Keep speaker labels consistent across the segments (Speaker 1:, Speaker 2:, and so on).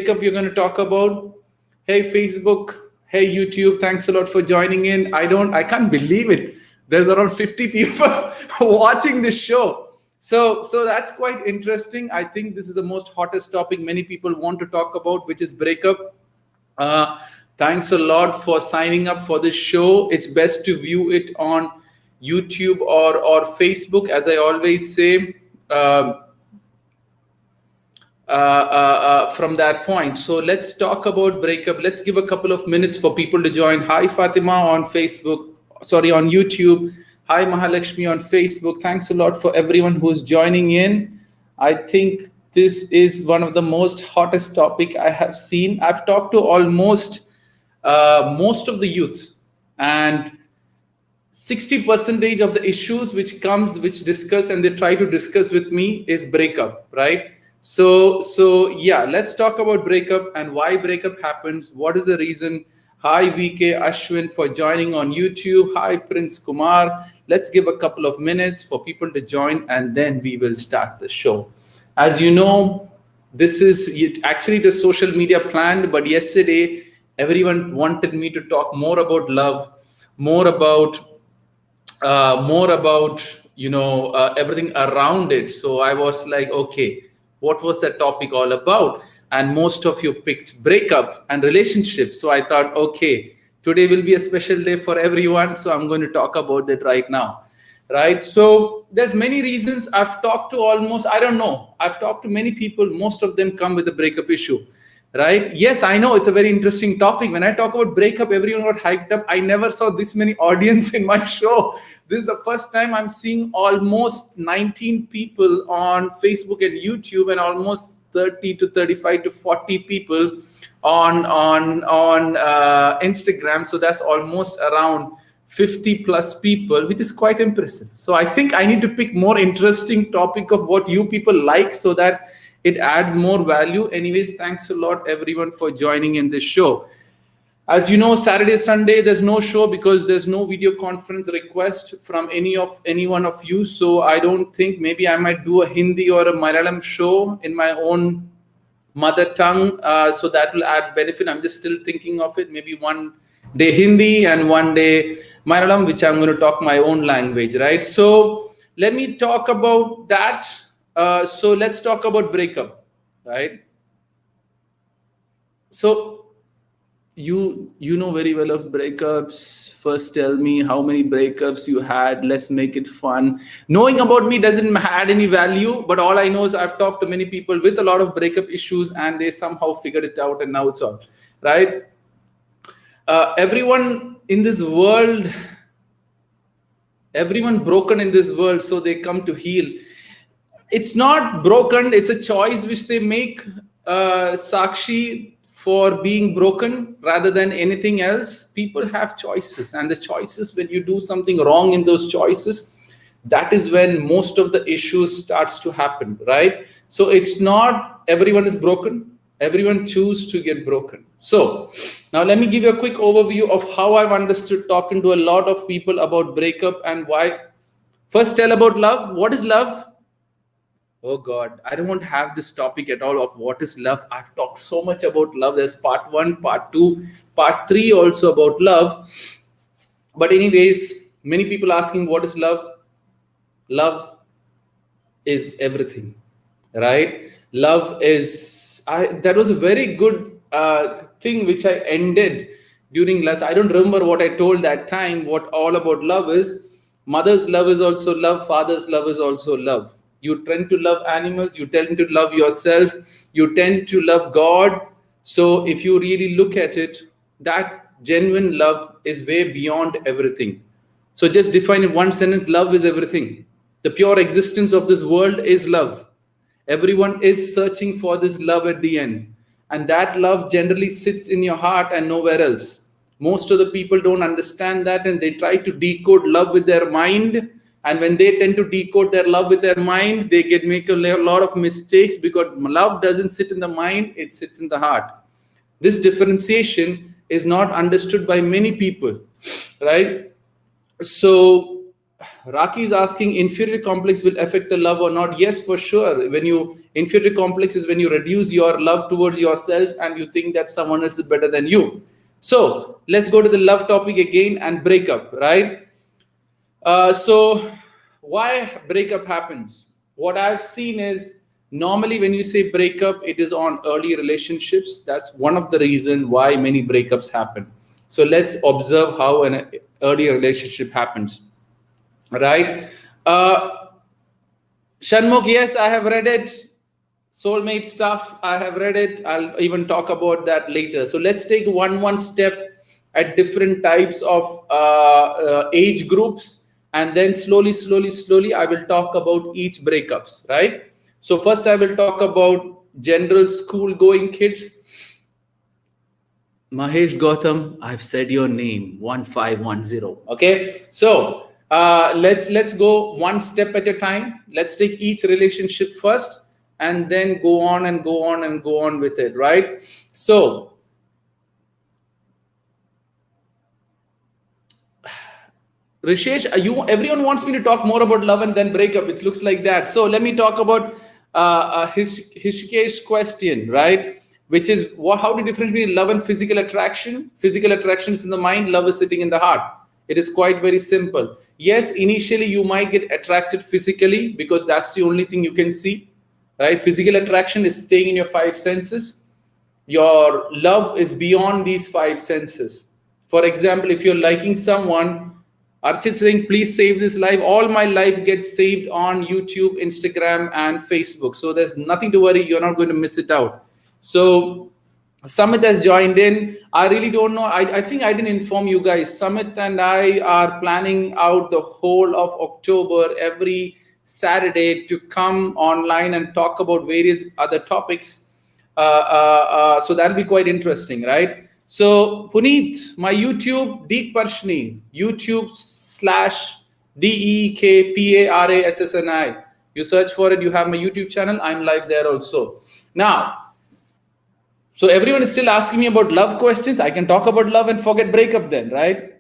Speaker 1: breakup we're going to talk about. Hey Facebook, hey YouTube, thanks a lot for joining in. I can't believe it. There's around 50 people watching this show. So that's quite interesting. I think this is the most hottest topic many people want to talk about, which is breakup. Uh, Thanks a lot for signing up for this show. It's best to view it on YouTube or Facebook, as I always say. Um from that point. So let's talk about breakup. Let's give a couple of minutes for people to join. Hi, Fatima on Facebook, sorry, on YouTube. Hi, Mahalakshmi on Facebook. Thanks a lot for everyone who's joining in. I think this is one of the most hottest topic I have seen. I've talked to almost most of the youth, and 60 percentage of the issues which discuss and they try to discuss with me is breakup, right? So yeah, let's talk about breakup and why breakup happens. What is the reason? Hi VK Ashwin for joining on YouTube. Hi Prince Kumar. Let's give a couple of minutes for people to join and then we will start the show. As you know, this is actually the social media planned, but yesterday everyone wanted me to talk more about love, more about everything around it. So I was like, okay, what was that topic all about? And most of you picked breakup and relationships. So I thought, okay, today will be a special day for everyone, so I'm going to talk about that right now, right? So there's many reasons. I've talked to I've talked to many people. Most of them come with a breakup issue, right? Yes, I know it's a very interesting topic. When I talk about breakup, everyone got hyped up. I never saw this many audience in my show. This is the first time I'm seeing almost 19 people on Facebook and YouTube, and almost 30 to 35 to 40 people on Instagram. So that's almost around 50 plus people, which is quite impressive. So I think I need to pick more interesting topic of what you people like, so that it adds more value. Anyways, thanks a lot everyone for joining in this show. As you know, Saturday, Sunday, there's no show because there's no video conference request from any one of you. So I don't think, maybe I might do a Hindi or a Malayalam show in my own mother tongue. So that will add benefit. I'm just still thinking of it. Maybe one day Hindi and one day Malayalam, which I'm going to talk my own language, right? So let me talk about that. So let's talk about breakup, right? So you know very well of breakups. First tell me how many breakups you had. Let's make it fun. Knowing about me doesn't add any value, but all I know is I've talked to many people with a lot of breakup issues and they somehow figured it out, and now it's all right. Everyone in this world, everyone broken in this world, so they come to heal. It's not broken, it's a choice which they make, Sakshi, for being broken rather than anything else. People have choices, and the choices, when you do something wrong in those choices, that is when most of the issues starts to happen, right? So it's not everyone is broken, everyone choose to get broken. So now let me give you a quick overview of how I've understood talking to a lot of people about breakup and why. First, tell about love. What is love? Oh God, I don't want to have this topic at all of what is love. I've talked so much about love. There's part 1, part 2, part 3 also about love. But anyways, many people asking what is love? Love is everything, right? Love is, that was a very good thing which I ended during last. I don't remember what I told that time, what all about love is. Mother's love is also love. Father's love is also love. You tend to love animals, you tend to love yourself, you tend to love God. So if you really look at it, that genuine love is way beyond everything. So just define in one sentence, love is everything. The pure existence of this world is love. Everyone is searching for this love at the end. And that love generally sits in your heart and nowhere else. Most of the people don't understand that, and they try to decode love with their mind. And when they tend to decode their love with their mind, they make a lot of mistakes, because love doesn't sit in the mind, it sits in the heart. This differentiation is not understood by many people, right? So Raki is asking, inferior complex will affect the love or not? Yes, for sure. Inferior complex is when you reduce your love towards yourself and you think that someone else is better than you. So let's go to the love topic again and breakup, right? So why breakup happens? What I've seen is normally when you say breakup, it is on early relationships. That's one of the reasons why many breakups happen. So let's observe how an early relationship happens, right? Shanmukh, yes, I have read it. Soulmate stuff, I have read it. I'll even talk about that later. So let's take one step at different types of age groups, and then slowly, I will talk about each breakups, right? So first, I will talk about general school-going kids. Mahesh Gautam, I've said your name 1510. Okay, so let's go one step at a time. Let's take each relationship first, and then go on and go on and go on with it, right? So Rishesh, everyone wants me to talk more about love and then breakup. It looks like that. So let me talk about Hishikesh's question, right? Which is how to differentiate between love and physical attraction. Physical attraction is in the mind, love is sitting in the heart. It is quite very simple. Yes, initially you might get attracted physically because that's the only thing you can see, right? Physical attraction is staying in your five senses. Your love is beyond these five senses. For example, if you're liking someone, Archit saying, please save this live. All my life gets saved on YouTube, Instagram, and Facebook. So there's nothing to worry. You're not going to miss it out. So Samit has joined in. I really don't know. I think I didn't inform you guys. Samit and I are planning out the whole of October every Saturday to come online and talk about various other topics. So that'll be quite interesting, right? So Puneet, my YouTube, Deek Parassini, YouTube/DEKPARASSNI. You search for it, you have my YouTube channel. I'm live there also. Now, so everyone is still asking me about love questions. I can talk about love and forget breakup then, right?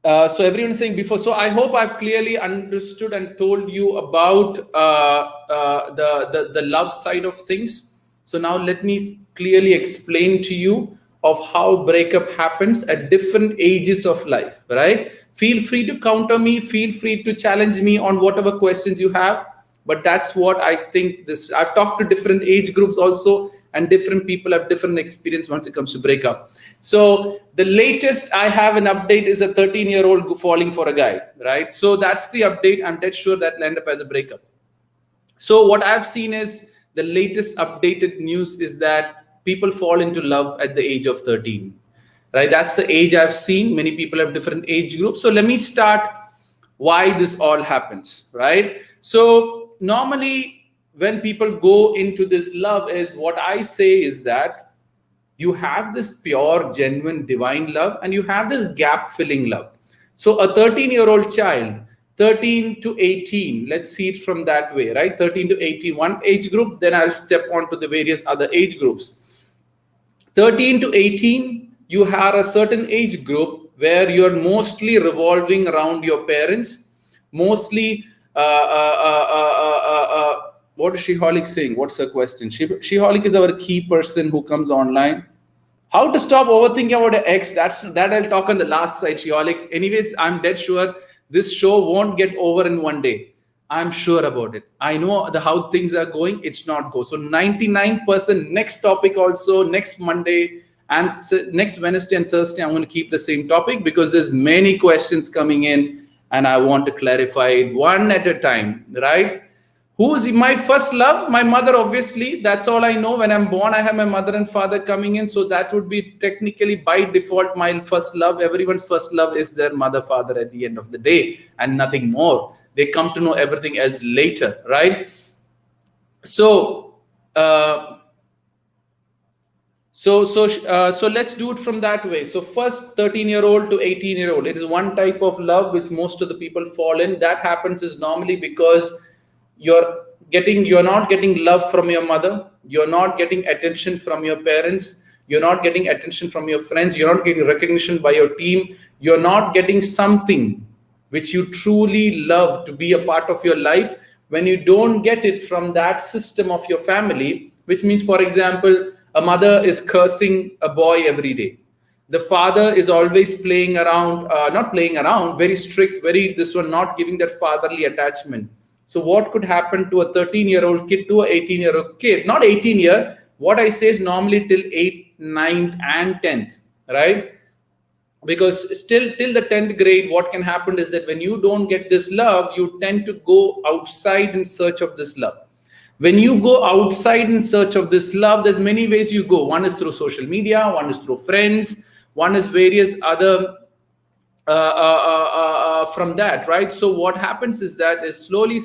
Speaker 1: So everyone is saying before. So I hope I've clearly understood and told you about the love side of things. So now let me clearly explain to you of how breakup happens at different ages of life, right? Feel free to counter me, feel free to challenge me on whatever questions you have, but that's what I think I've talked to different age groups also, and different people have different experience once it comes to breakup. So the latest I have an update is a 13-year-old falling for a guy, right? So that's the update. I'm dead sure that will end up as a breakup. So what I've seen is the latest updated news is that people fall into love at the age of 13, right? That's the age I've seen. Many people have different age groups. So let me start why this all happens, right? So normally when people go into this love, is what I say is that you have this pure, genuine, divine love, and you have this gap filling love. So a 13-year-old child, 13 to 18, let's see it from that way, right? 13 to 18, one age group, then I'll step on to the various other age groups. 13 to 18, you have a certain age group where you're mostly revolving around your parents, mostly, what is Shiholic saying? What's her question? Shiholic is our key person who comes online. How to stop overthinking about an ex? That I'll talk on the last side, Shiholic. Anyways, I'm dead sure this show won't get over in one day. I'm sure about it. I know how things are going. It's not go. So 99% next topic also, next Monday and next Wednesday and Thursday, I'm going to keep the same topic because there's many questions coming in and I want to clarify it one at a time, right? Who's my first love? My mother, obviously. That's all I know. When I'm born, I have my mother and father coming in. So that would be technically by default my first love. Everyone's first love is their mother, father at the end of the day and nothing more. They come to know everything else later, right? So, so let's do it from that way. So first 13-year-old to 18-year-old, it is one type of love which most of the people fall in. That happens is normally because you're not getting love from your mother, you're not getting attention from your parents, you're not getting attention from your friends, you're not getting recognition by your team, you're not getting something which you truly love to be a part of your life, when you don't get it from that system of your family, which means, for example, a mother is cursing a boy every day. The father is always playing around, not playing around, very strict, very this one, not giving that fatherly attachment. So what could happen to a 13-year-old kid to an 18-year-old kid? Not 18-year. What I say is normally till 8th, 9th, and 10th, right? Because still till the 10th grade, what can happen is that when you don't get this love, you tend to go outside in search of this love. When you go outside in search of this love, there's many ways you go. One is through social media, one is through friends, one is various other from that, right? So what happens is that is slowly,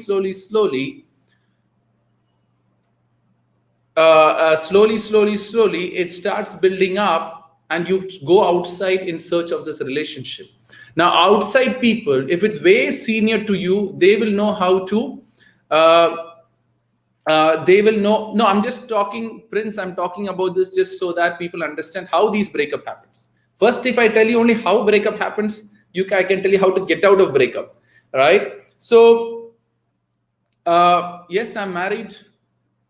Speaker 1: it starts building up, and you go outside in search of this relationship. Now, outside people, if it's way senior to you, they will know how to. They will know. No, I'm just talking, Prince. I'm talking about this just so that people understand how these breakup happens. First, if I tell you only how breakup happens, I can tell you how to get out of breakup, right? So, yes, I'm married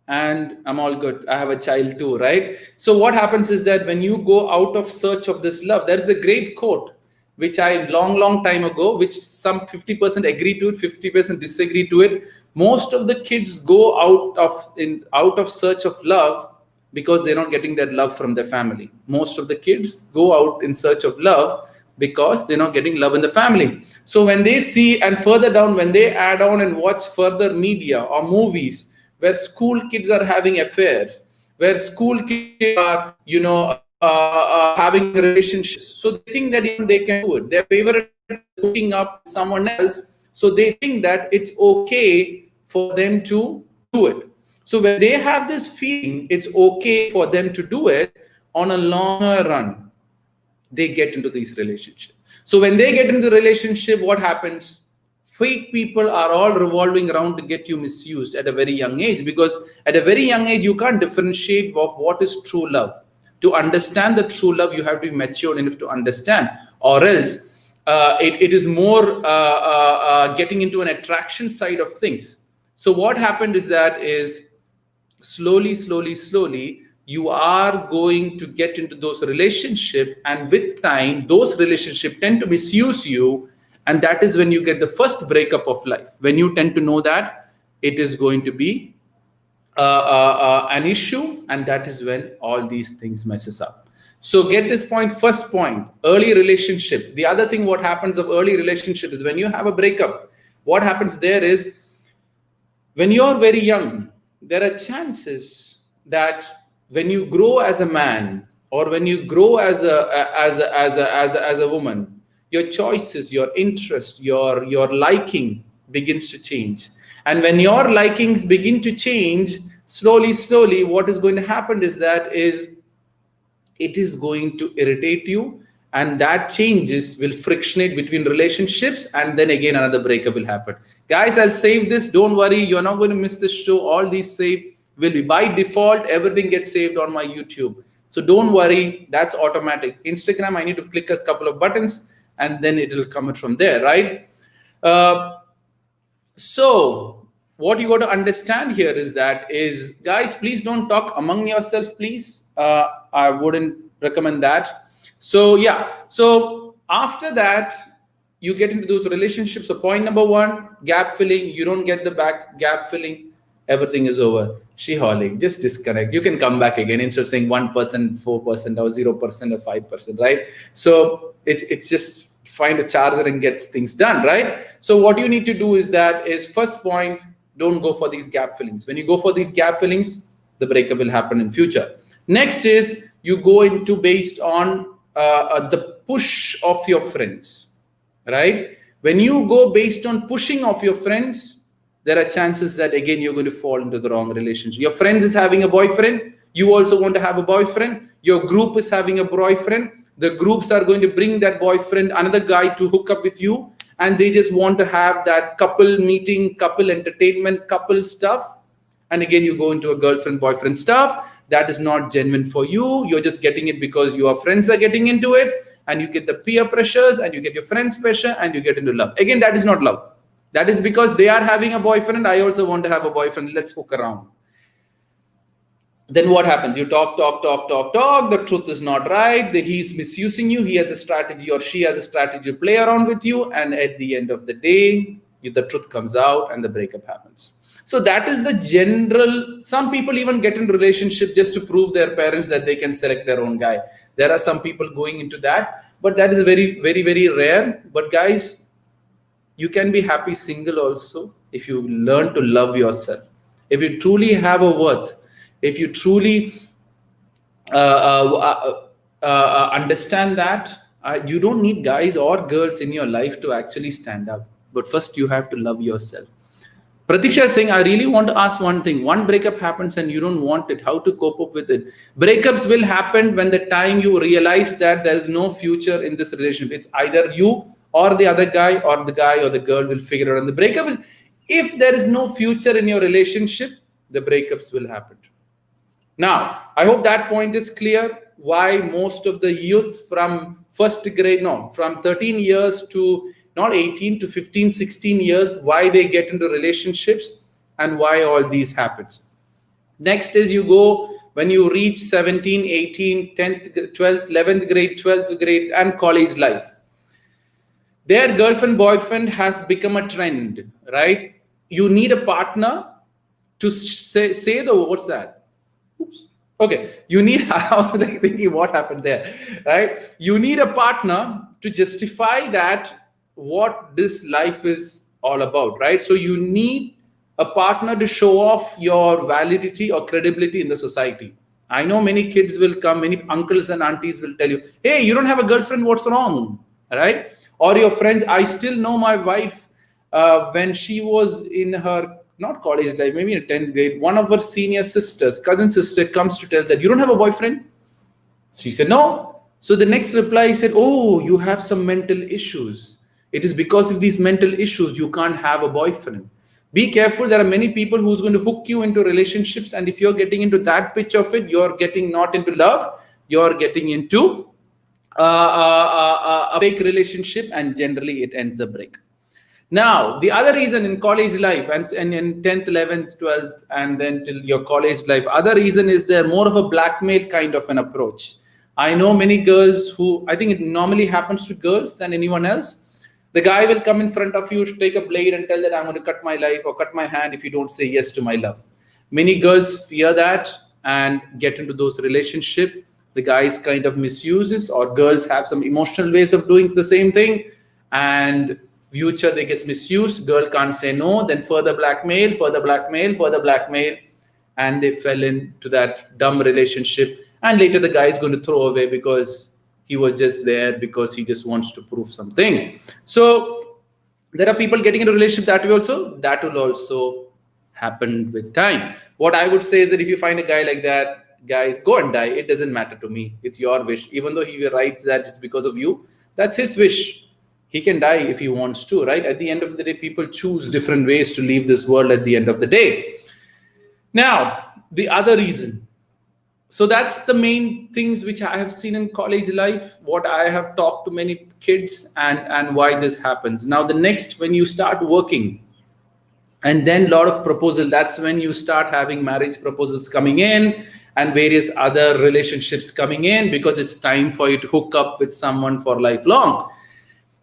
Speaker 1: and I'm all good. I have a child too, right? So what happens is that when you go out of search of this love, there is a great quote, which I long time ago, which some 50% agree to it, 50% disagree to it. Most of the kids go out of search of love because they're not getting that love from their family. Most of the kids go out in search of love because they're not getting love in the family. So when they see, and further down, when they add on and watch further media or movies where school kids are having affairs, where school kids are, having relationships, so they think that even they can do it. Their favorite is hooking up with someone else, so they think that it's okay for them to do it. So when they have this feeling, it's okay for them to do it, on a longer run, they get into these relationships. So when they get into the relationship, what happens? Fake people are all revolving around to get you misused at a very young age, because at a very young age, you can't differentiate of what is true love. To understand the true love, you have to be matured enough to understand, or else it is more getting into an attraction side of things. So what happened is that is slowly, you are going to get into those relationships, and with time, those relationships tend to misuse you, and that is when you get the first breakup of life, when you tend to know that it is going to be an issue, and that is when all these things messes up. So get this point. First point, early relationship. The other thing what happens of early relationship is when you have a breakup, what happens there is, when you're very young, there are chances that when you grow as a man, or when you grow as a woman, your choices, your interest, your liking begins to change. And when your likings begin to change, slowly, what is going to happen is that it is going to irritate you, and that changes will frictionate between relationships, and then again another breakup will happen. Guys, I'll save this. Don't worry, you're not going to miss this show. All these saved will be by default. Everything gets saved on my YouTube. So don't worry, that's automatic. Instagram, I need to click a couple of buttons, and then it will come from there, right? So what you got to understand here is that is, guys, please don't talk among yourself, please. I wouldn't recommend that. So yeah, so after that, you get into those relationships. So point number one, gap filling. You don't get the back gap filling, everything is over. Shiholic, just disconnect. You can come back again instead of saying 1%, 4%, or 0% or 5%, right? So it's just find a charger and get things done, right? So what you need to do is first point, don't go for these gap fillings. When you go for these gap fillings, the breakup will happen in future. Next is you go into based on the push of your friends, right? When you go based on pushing of your friends, there are chances that again you're going to fall into the wrong relationship. Your friends is having a boyfriend, you also want to have a boyfriend. Your group is having a boyfriend. The groups are going to bring that boyfriend, another guy, to hook up with you, and they just want to have that couple meeting, couple entertainment, couple stuff. And again, you go into a girlfriend, boyfriend stuff. That is not genuine for you. You're just getting it because your friends are getting into it. and you get the peer pressures, and you get your friends' pressure, and you get into love. Again, that is not love. That is because they are having a boyfriend. I also want to have a boyfriend. Let's hook around. Then what happens? You talk. The truth is not right. He's misusing you. He has a strategy, or she has a strategy to play around with you. And at the end of the day, the truth comes out and the breakup happens. So that is the general. Some people even get in relationship just to prove their parents that they can select their own guy. There are some people going into that, but that is very, very, very rare. But guys, you can be happy single also if you learn to love yourself. If you truly have a worth, if you truly understand that, you don't need guys or girls in your life to actually stand up. But first, you have to love yourself. Pratiksha is saying, I really want to ask one thing. One breakup happens and you don't want it. How to cope up with it? Breakups will happen when the time you realize that there is no future in this relationship. It's either you or the other guy, or the guy or the girl will figure it out. And the breakup is, if there is no future in your relationship, the breakups will happen. Now, I hope that point is clear. Why most of the youth from from 13 years to not 18 to 15, 16 years, why they get into relationships and why all these happens. Next is you go when you reach 17, 18, 10th, 12th, 11th grade, 12th grade, and college life. Their girlfriend, boyfriend has become a trend, right? You need a partner to say the, what's that? Oops. Okay, you need, I was thinking what happened there, right? You need a partner to justify that what this life is all about, right? So you need a partner to show off your validity or credibility in the society. I know many kids will come, many uncles and aunties will tell you, hey, you don't have a girlfriend, what's wrong, right? Or your friends. I still know my wife when she was in her, not college life, maybe in 10th grade, one of her senior sisters, cousin sister, comes to tell that, you don't have a boyfriend? She said, no. So the next reply said, oh, you have some mental issues. It is because of these mental issues you can't have a boyfriend. Be careful. There are many people who's going to hook you into relationships. And if you're getting into that pitch of it, you're getting not into love, you're getting into a fake relationship, and generally it ends a break. Now, the other reason in college life and in 10th, 11th, 12th, and then till your college life, other reason is they're more of a blackmail kind of an approach. I know many girls who, I think it normally happens to girls than anyone else. The guy will come in front of you, take a blade and tell that I'm going to cut my life or cut my hand if you don't say yes to my love. Many girls fear that and get into those relationships. The guys kind of misuses, or girls have some emotional ways of doing the same thing, and future they get misused. Girl can't say no, then further blackmail, and they fell into that dumb relationship. And later the guy is going to throw away because he was just there because he just wants to prove something. So there are people getting into a relationship that will also happen with time. What I would say is that if you find a guy like that, guys, go and die. It doesn't matter to me. It's your wish. Even though he writes that it's because of you, that's his wish. He can die if he wants to, right? At the end of the day, people choose different ways to leave this world at the end of the day. Now, the other reason. So that's the main things which I have seen in college life, what I have talked to many kids, and why this happens. Now, the next, when you start working, and then a lot of proposal, that's when you start having marriage proposals coming in and various other relationships coming in, because it's time for you to hook up with someone for lifelong.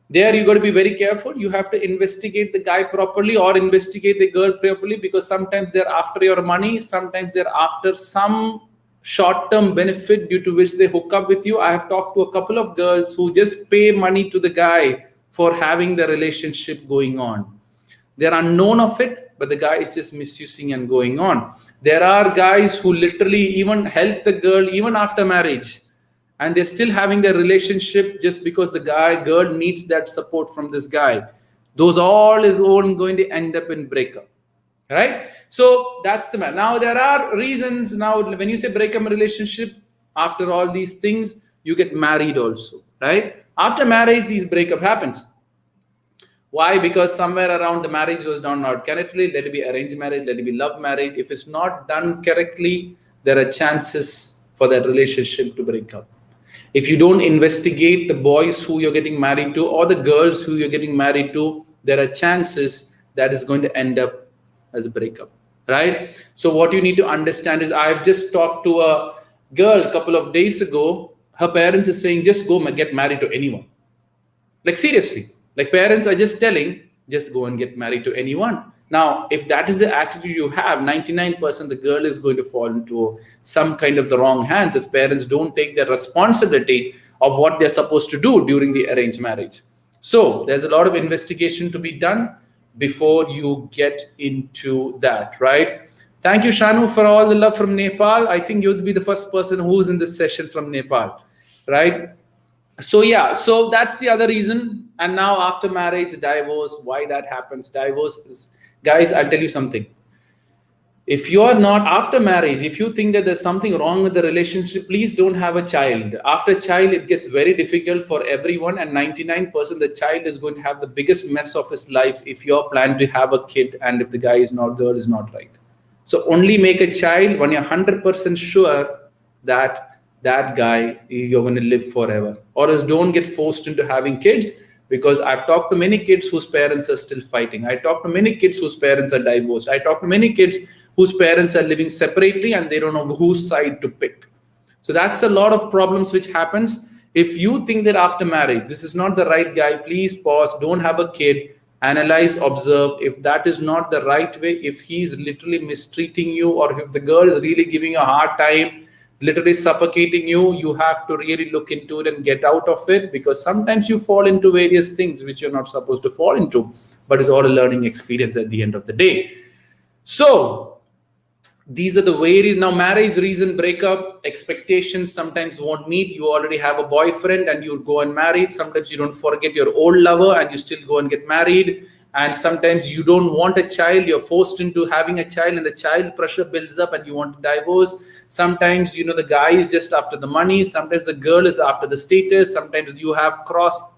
Speaker 1: There you got to be very careful. You have to investigate the guy properly or investigate the girl properly, because sometimes they're after your money, sometimes they're after some short-term benefit due to which they hook up with you. I have talked to a couple of girls who just pay money to the guy for having the relationship going on. They're unknown of it, but the guy is just misusing and going on. There are guys who literally even help the girl even after marriage, and they're still having their relationship just because the girl needs that support from this guy. Those all is all going to end up in breakup, right? So that's the matter. Now there are reasons. Now when you say breakup relationship, after all these things, you get married also, right? After marriage, these breakup happens. Why? Because somewhere around the marriage was done not correctly. Let it be arranged marriage, let it be love marriage. If it's not done correctly, there are chances for that relationship to break up. If you don't investigate the boys who you're getting married to or the girls who you're getting married to, there are chances that is going to end up as a breakup, right? So what you need to understand is, I've just talked to a girl a couple of days ago. Her parents are saying, just go get married to anyone. Like seriously, like parents are just telling, just go and get married to anyone. Now, if that is the attitude you have, 99% the girl is going to fall into some kind of the wrong hands if parents don't take the responsibility of what they're supposed to do during the arranged marriage. So there's a lot of investigation to be done before you get into that, right? Thank you, Shanu, for all the love from Nepal. I think you'd be the first person who's in this session from Nepal, right? So yeah, so that's the other reason. And now after marriage, divorce, why that happens. Divorce is, guys, I'll tell you something. If you're not after marriage, if you think that there's something wrong with the relationship, please don't have a child. After child, it gets very difficult for everyone, and 99% the child is going to have the biggest mess of his life if you're planning to have a kid and if the guy is not, girl is not right. So only make a child when you're 100% sure that that guy you're going to live forever, or else don't get forced into having kids, because I've talked to many kids whose parents are still fighting. I talked to many kids whose parents are divorced. I talked to many kids whose parents are living separately and they don't know whose side to pick. So that's a lot of problems which happens. If you think that after marriage this is not the right guy, please pause, don't have a kid, analyze, observe. If that is not the right way, if he's literally mistreating you, or if the girl is really giving you a hard time, literally suffocating you, you have to really look into it and get out of it, because sometimes you fall into various things which you're not supposed to fall into, but it's all a learning experience at the end of the day. So these are the various. Now, marriage reason breakup, expectations sometimes won't meet. You already have a boyfriend and you go and marry. Sometimes you don't forget your old lover and you still go and get married. And sometimes you don't want a child, you're forced into having a child, and the child pressure builds up and you want to divorce. Sometimes, the guy is just after the money. Sometimes the girl is after the status. Sometimes you have cross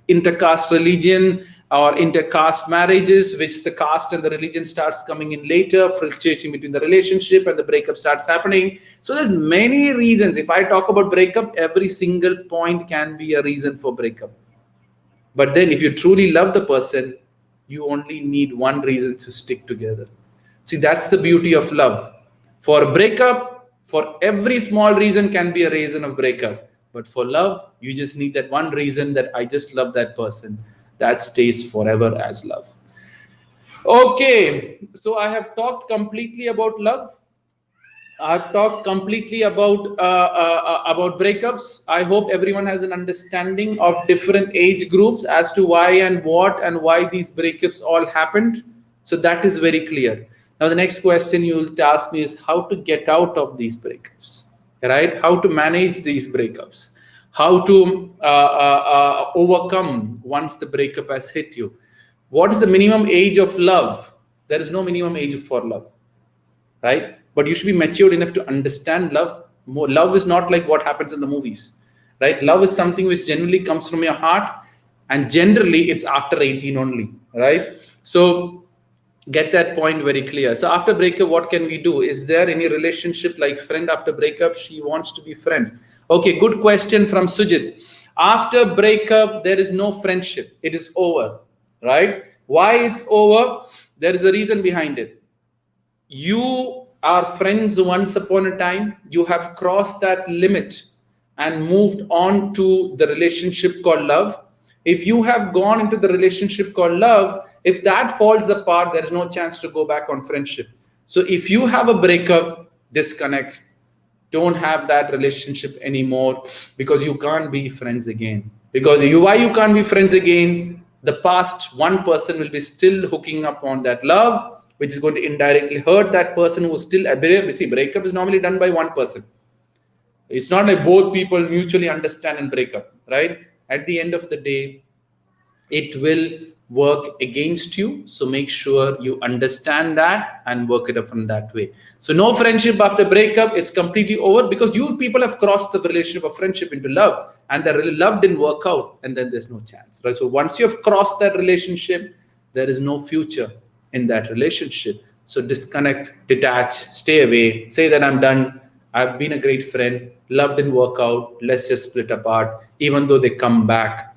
Speaker 1: intercaste religion or intercaste marriages, which the caste and the religion starts coming in later, fluctuating between the relationship, and the breakup starts happening. So there's many reasons. If I talk about breakup, every single point can be a reason for breakup. But then if you truly love the person, you only need one reason to stick together. See, that's the beauty of love. For breakup, for every small reason can be a reason of breakup. But for love, you just need that one reason, that I just love that person. That stays forever as love. Okay, so I have talked completely about love. I've talked completely about breakups. I hope everyone has an understanding of different age groups as to why and what and why these breakups all happened. So that is very clear. Now, the next question you will ask me is how to get out of these breakups, right? How to manage these breakups, how to overcome once the breakup has hit you. What is the minimum age of love? There is no minimum age for love, right? But you should be matured enough to understand love. Love is not like what happens in the movies, right? Love is something which generally comes from your heart, and generally it's after 18 only, right? So get that point very clear. So after breakup, what can we do? Is there any relationship like friend after breakup? She wants to be friend. Okay, good question from Sujit. After breakup, there is no friendship. It is over, right? Why it's over? There is a reason behind it. You are friends once upon a time. You have crossed that limit and moved on to the relationship called love. If you have gone into the relationship called love, if that falls apart, there is no chance to go back on friendship. So if you have a breakup, disconnect. Don't have that relationship anymore, because you can't be friends again. Because why you can't be friends again? The past one person will be still hooking up on that love, which is going to indirectly hurt that person who's still. See, breakup is normally done by one person. It's not like both people mutually understand and break up, right? At the end of the day, it will work against you. So make sure you understand that and work it up from that way. So no friendship after breakup. It's completely over, because you people have crossed the relationship of friendship into love, and the love didn't work out, and then there's no chance, right? So once you have crossed that relationship, there is no future in that relationship. So disconnect, detach, stay away, say that I'm done. I've been a great friend, love didn't work out, let's just split apart, even though they come back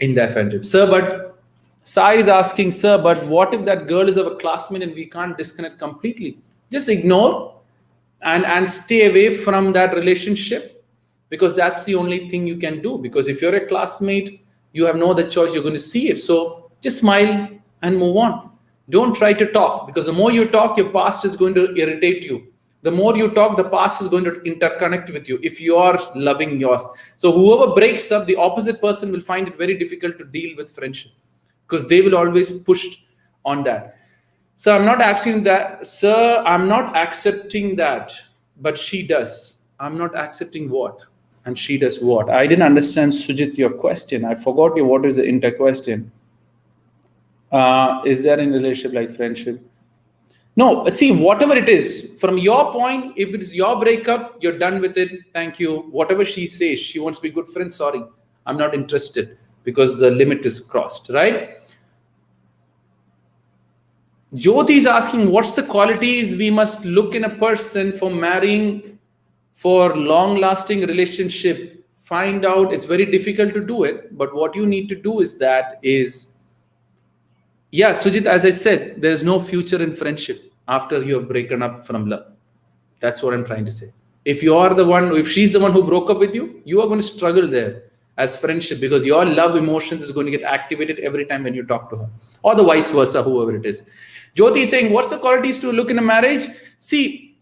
Speaker 1: in their friendship. Sir, but Sai is asking, sir, but what if that girl is our classmate and we can't disconnect completely? Just ignore and stay away from that relationship, because that's the only thing you can do. Because if you're a classmate, you have no other choice, you're going to see it. So just smile and move on. Don't try to talk, because the more you talk, your past is going to irritate you. The more you talk, the past is going to interconnect with you if you are loving yours. So whoever breaks up, the opposite person will find it very difficult to deal with friendship, because they will always push on that. So I'm not accepting that. Sir, I'm not accepting that, but she does. I'm not accepting what? And she does what? I didn't understand, Sujit, your question. I forgot you. What is the inter question? Is there in relationship like friendship? No, see, whatever it is, from your point, if it's your breakup, you're done with it. Thank you. Whatever she says, she wants to be good friend. Sorry, I'm not interested, because the limit is crossed, right? Jyoti is asking, what's the qualities we must look in a person for marrying, for long-lasting relationship? Find out. It's very difficult to do it, but what you need to do is yeah, Sujit, as I said, there's no future in friendship after you have broken up from love. That's what I'm trying to say. If she's the one who broke up with you, you are going to struggle there as friendship, because your love emotions is going to get activated every time when you talk to her, or the vice versa, whoever it is. Jyoti is saying, what's the qualities to look in a marriage? See,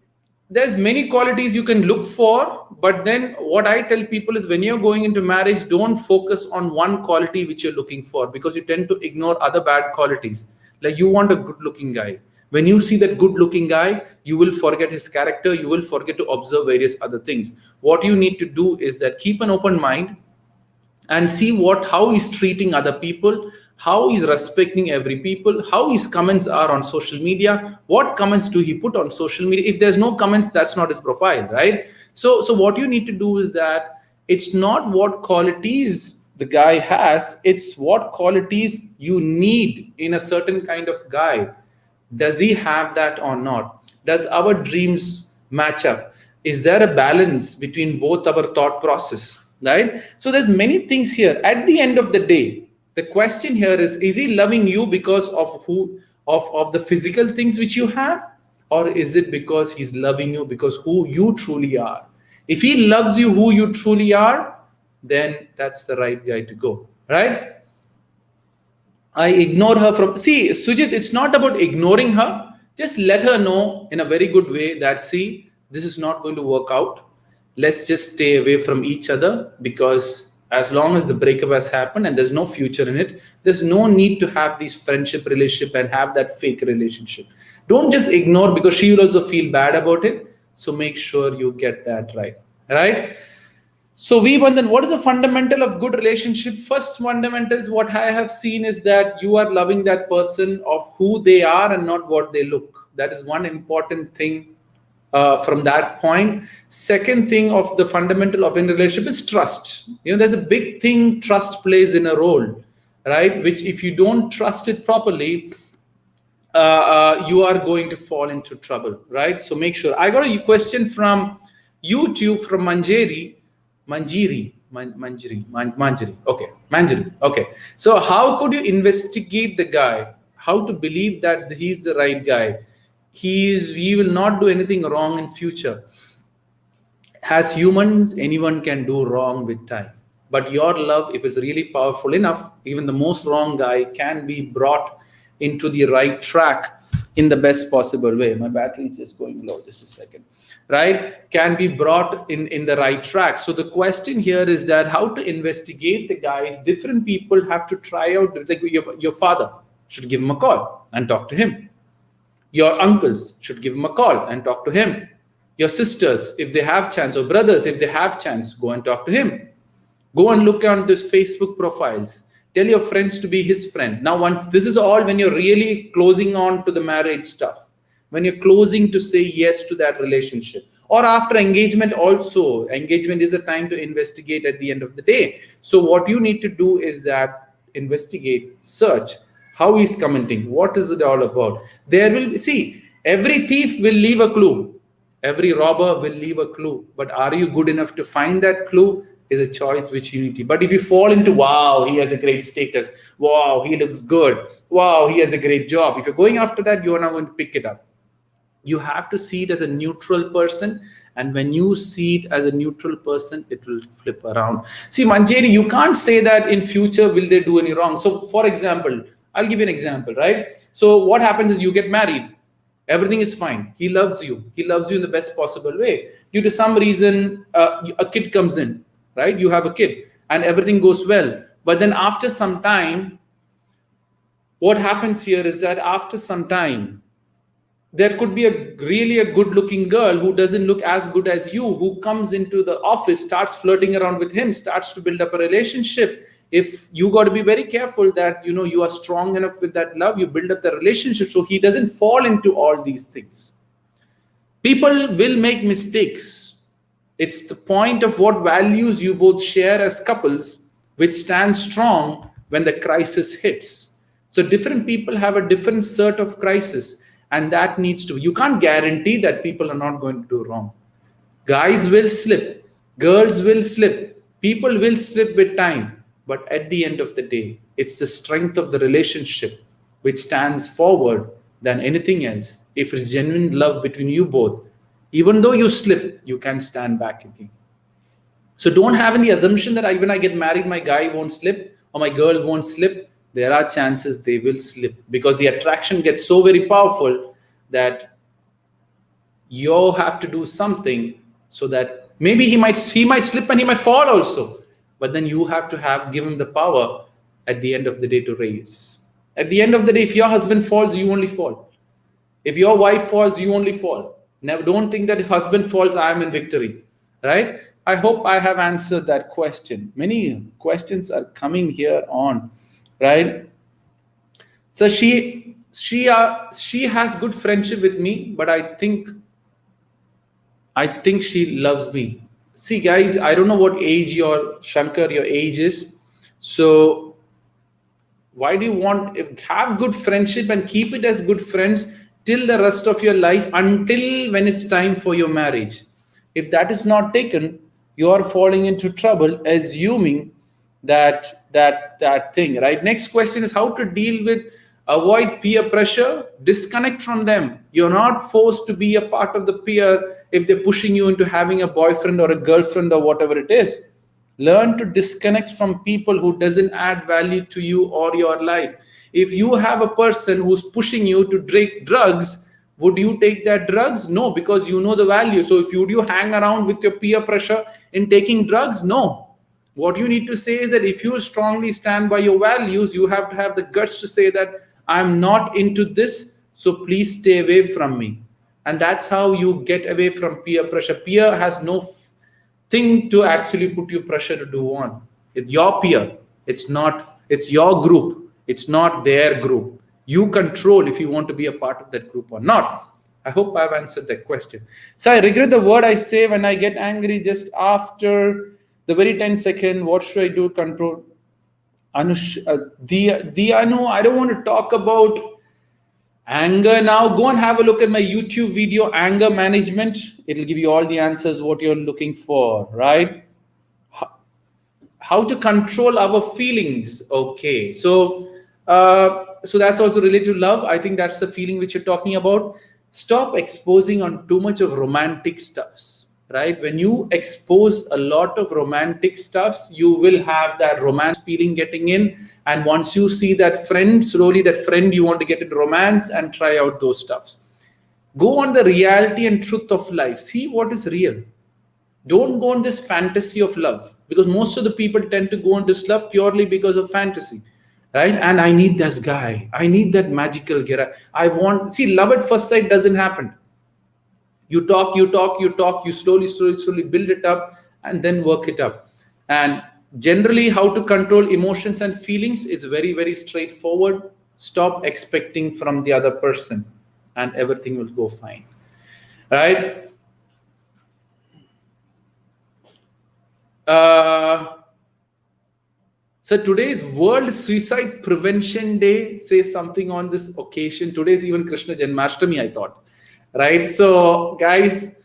Speaker 1: there's many qualities you can look for, but then what I tell people is, when you're going into marriage, don't focus on one quality which you're looking for, because you tend to ignore other bad qualities. Like, you want a good looking guy. When you see that good looking guy, you will forget his character. You will forget to observe various other things. What you need to do is that keep an open mind and see how he's treating other people, how he's respecting every people, how his comments are on social media, what comments do he put on social media. If there's no comments, that's not his profile, right? So what you need to do is that it's not what qualities the guy has, it's what qualities you need in a certain kind of guy. Does he have that or not? Does our dreams match up? Is there a balance between both our thought process, right? So there's many things here. At the end of the day, the question here is he loving you because of the physical things which you have, or is it because he's loving you because who you truly are? If he loves you who you truly are, then that's the right guy to go, right? I ignore her from... See, Sujit, it's not about ignoring her. Just let her know in a very good way that, see, this is not going to work out. Let's just stay away from each other, because as long as the breakup has happened and there's no future in it, there's no need to have this friendship relationship and have that fake relationship. Don't just ignore, because she will also feel bad about it. So make sure you get that right, right? So Vibandhan, what is the fundamental of good relationship? First fundamentals, what I have seen is that you are loving that person of who they are and not what they look. That is one important thing from that point. Second thing of the fundamental of a relationship is trust. There's a big thing trust plays in a role, right? Which if you don't trust it properly, you are going to fall into trouble, right? So make sure. I got a question from YouTube from Manjari. Okay, Manjari. Okay. So how could you investigate the guy? How to believe that he's the right guy? He will not do anything wrong in future. As humans, anyone can do wrong with time. But your love, if it's really powerful enough, even the most wrong guy can be brought into the right track in the best possible way. My battery is just going low, just a second. Right? Can be brought in the right track. So the question here is that how to investigate the guys. Different people have to try out. Like your father should give him a call and talk to him. Your uncles should give him a call and talk to him. Your sisters, if they have chance, or brothers, if they have chance, go and talk to him. Go and look on these Facebook profiles. Tell your friends to be his friend. Now, once this is all when you're really closing on to the marriage stuff, when you're closing to say yes to that relationship, or after engagement also. Engagement is a time to investigate at the end of the day. So what you need to do is that investigate, search, how he's commenting, what is it all about. There will see, every thief will leave a clue. Every robber will leave a clue, but are you good enough to find that clue is a choice which you need to. But if you fall into, wow, he has a great status, wow, he looks good, wow, he has a great job, if you're going after that, you are not going to pick it up. You have to see it as a neutral person, and when you see it as a neutral person, it will flip around. See, Manjeri, you can't say that in future will they do any wrong. So for example, I'll give you an example, right? So what happens is you get married, everything is fine, he loves you in the best possible way. Due to some reason, a kid comes in, right? You have a kid and everything goes well, but then after some time, what happens here is that after some time, there could be a good looking girl who doesn't look as good as you, who comes into the office, starts flirting around with him, starts to build up a relationship. If you got to be very careful that you are strong enough with that love, you build up the relationship so he doesn't fall into all these things. People will make mistakes. It's the point of what values you both share as couples which stand strong when the crisis hits. So different people have a different sort of crisis. And that needs to, you can't guarantee that people are not going to do wrong. Guys will slip, girls will slip, people will slip with time. But at the end of the day, it's the strength of the relationship which stands forward than anything else. If it's genuine love between you both, even though you slip, you can stand back again. So don't have any assumption that when I get married, my guy won't slip or my girl won't slip. There are chances they will slip because the attraction gets so very powerful that you have to do something so that maybe he might slip and he might fall also, but then you have to give him the power at the end of the day to raise. At the end of the day, if your husband falls, you only fall. If your wife falls, you only fall. Never, don't think that if husband falls, I am in victory, right? I hope I have answered that question. Many questions are coming here on. Right? So she has good friendship with me, but I think she loves me. See, guys, I don't know what age your age is. So why do you want have good friendship and keep it as good friends till the rest of your life, until when it's time for your marriage? If that is not taken, you are falling into trouble, assuming that thing, right? Next question is how to avoid peer pressure. Disconnect from them. You're not forced to be a part of the peer if they're pushing you into having a boyfriend or a girlfriend or whatever it is. Learn to disconnect from people who doesn't add value to you or your life. If you have a person who's pushing you to drink drugs, would you take that drugs? No, because you know the value. So would you hang around with your peer pressure in taking drugs? No. What you need to say is that if you strongly stand by your values, you have to have the guts to say that I'm not into this, so please stay away from me. And that's how you get away from peer pressure. Peer has no thing to actually put you pressure to do on. It's your peer. It's your group. It's not their group. You control if you want to be a part of that group or not. I hope I've answered that question. So I regret the word I say when I get angry just after the very 10 second. What should I do? Control. Dianu, I don't want to talk about anger now. Go and have a look at my YouTube video, anger management. It'll give you all the answers what you're looking for, right? How to control our feelings. Okay, so that's also related to love. I think that's the feeling which you're talking about. Stop exposing on too much of romantic stuffs. Right? When you expose a lot of romantic stuffs, you will have that romance feeling getting in. And once you see that friend, slowly that friend, you want to get into romance and try out those stuffs. Go on the reality and truth of life. See what is real. Don't go on this fantasy of love, because most of the people tend to go on this love purely because of fantasy. Right? And I need this guy. I need that magical guy. Love at first sight doesn't happen. You talk, you slowly build it up and then work it up. And generally, how to control emotions and feelings is very, very straightforward. Stop expecting from the other person and everything will go fine. Right? So today's World Suicide Prevention Day. Say something on this occasion. Today is even Krishna Janmashtami, I thought. Right? So guys,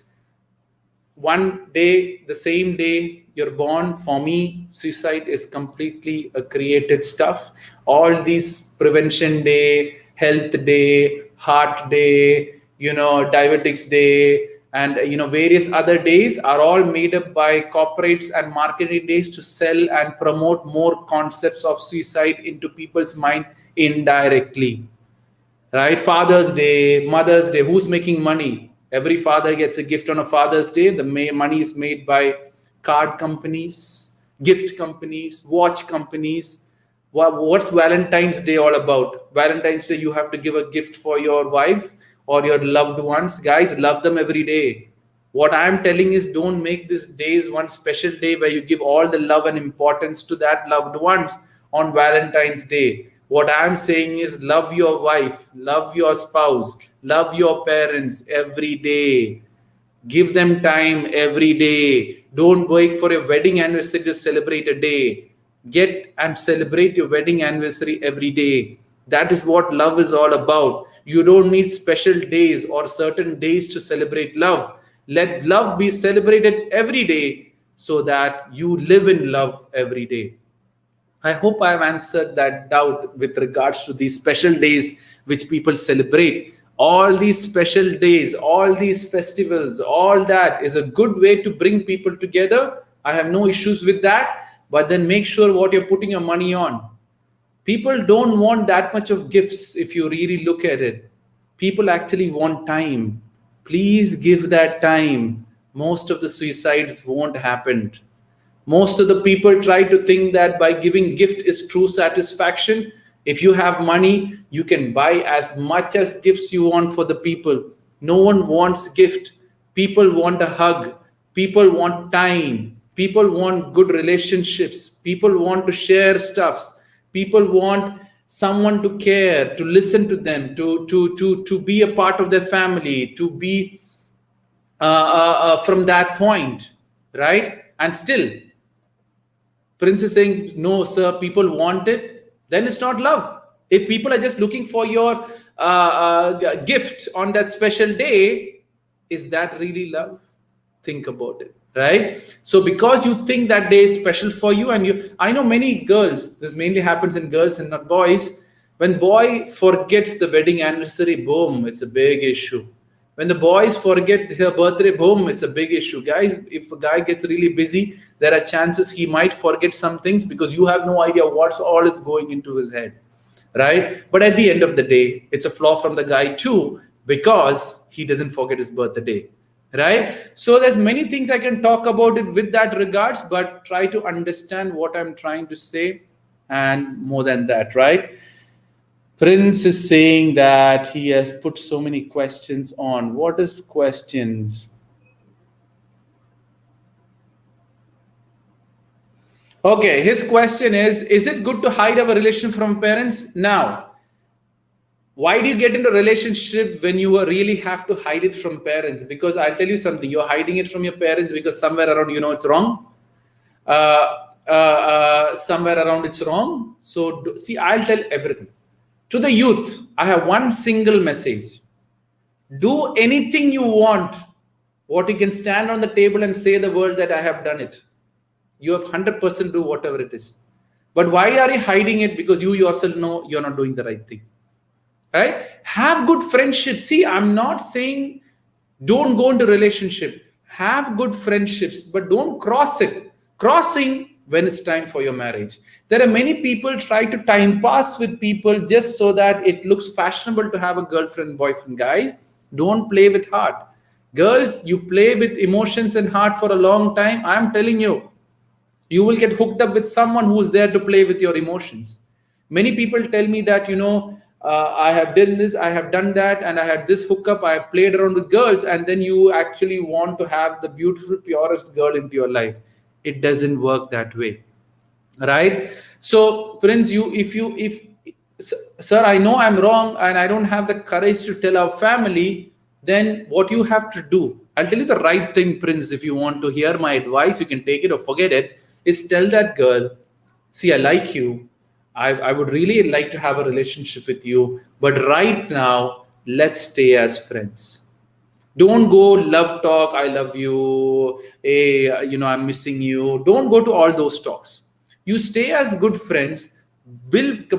Speaker 1: one day, the same day you're born. For me, suicide is completely a created stuff. All these prevention day, health day, heart day, diabetics day, and various other days are all made up by corporates and marketing days to sell and promote more concepts of suicide into people's mind indirectly. Right? Father's Day, Mother's Day, who's making money? Every father gets a gift on a Father's Day. The money is made by card companies, gift companies, watch companies. What's Valentine's Day all about? Valentine's Day, you have to give a gift for your wife or your loved ones. Guys, love them every day. What I'm telling is, don't make this days one special day where you give all the love and importance to that loved ones on Valentine's Day. What I'm saying is, love your wife, love your spouse, love your parents every day. Give them time every day. Don't wait for your wedding anniversary to celebrate a day. Get and celebrate your wedding anniversary every day. That is what love is all about. You don't need special days or certain days to celebrate love. Let love be celebrated every day so that you live in love every day. I hope I have answered that doubt with regards to these special days which people celebrate. All these special days, all these festivals, all that is a good way to bring people together. I have no issues with that. But then make sure what you're putting your money on. People don't want that much of gifts if you really look at it. People actually want time. Please give that time. Most of the suicides won't happen. Most of the people try to think that by giving gift is true satisfaction. If you have money, you can buy as much as gifts you want for the people. No one wants gift. People want a hug. People want time. People want good relationships. People want to share stuffs. People want someone to care, to listen to them, to be a part of their family, to be from that point, right? And still, Prince is saying, no, sir, people want it. Then it's not love. If people are just looking for your gift on that special day, is that really love? Think about it, right? So because you think that day is special for you, and I know many girls, this mainly happens in girls and not boys. When boy forgets the wedding anniversary, boom, it's a big issue. When the boys forget their birthday, boom, it's a big issue. Guys, if a guy gets really busy, there are chances he might forget some things because you have no idea what's all is going into his head, right? But at the end of the day, it's a flaw from the guy too, because he doesn't forget his birthday, right? So there's many things I can talk about it with that regards, but try to understand what I'm trying to say and more than that, right? Prince is saying that he has put so many questions on. What is questions? Okay, his question is it good to hide our relation from parents? Now, why do you get into a relationship when you really have to hide it from parents? Because I'll tell you something, you're hiding it from your parents because somewhere around it's wrong. Somewhere around it's wrong. So see, I'll tell everything. To the youth, I have one single message. Do anything you want. What you can stand on the table and say the world that I have done it. You have 100% do whatever it is. But why are you hiding it? Because you yourself know you're not doing the right thing. Right? Have good friendships. See, I'm not saying don't go into relationship. Have good friendships, but don't cross it. Crossing when it's time for your marriage. There are many people try to time pass with people just so that it looks fashionable to have a girlfriend, boyfriend. Guys, don't play with heart. Girls, you play with emotions and heart for a long time. I'm telling you, you will get hooked up with someone who's there to play with your emotions. Many people tell me that, I have done this, I have done that, and I had this hookup, I have played around with girls, and then you actually want to have the beautiful, purest girl into your life. It doesn't work that way, right? So, Prince, sir, I know I'm wrong and I don't have the courage to tell our family, then what you have to do, I'll tell you the right thing, Prince. If you want to hear my advice, you can take it or forget it, is tell that girl, see, I like you. I would really like to have a relationship with you. But right now, let's stay as friends. Don't go love talk, I love you, hey, I'm missing you. Don't go to all those talks. You stay as good friends, build,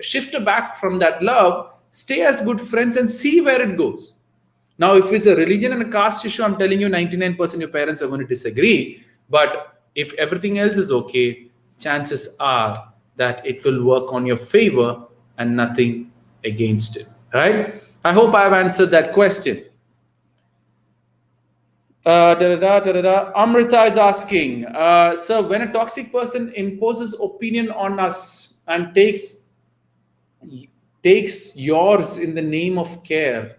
Speaker 1: shift back from that love, stay as good friends and see where it goes. Now, if it's a religion and a caste issue, I'm telling you 99% your parents are going to disagree. But if everything else is okay, chances are that it will work on your favor and nothing against it. Right? I hope I've answered that question. Amrita is asking, sir, when a toxic person imposes opinion on us and takes yours in the name of care.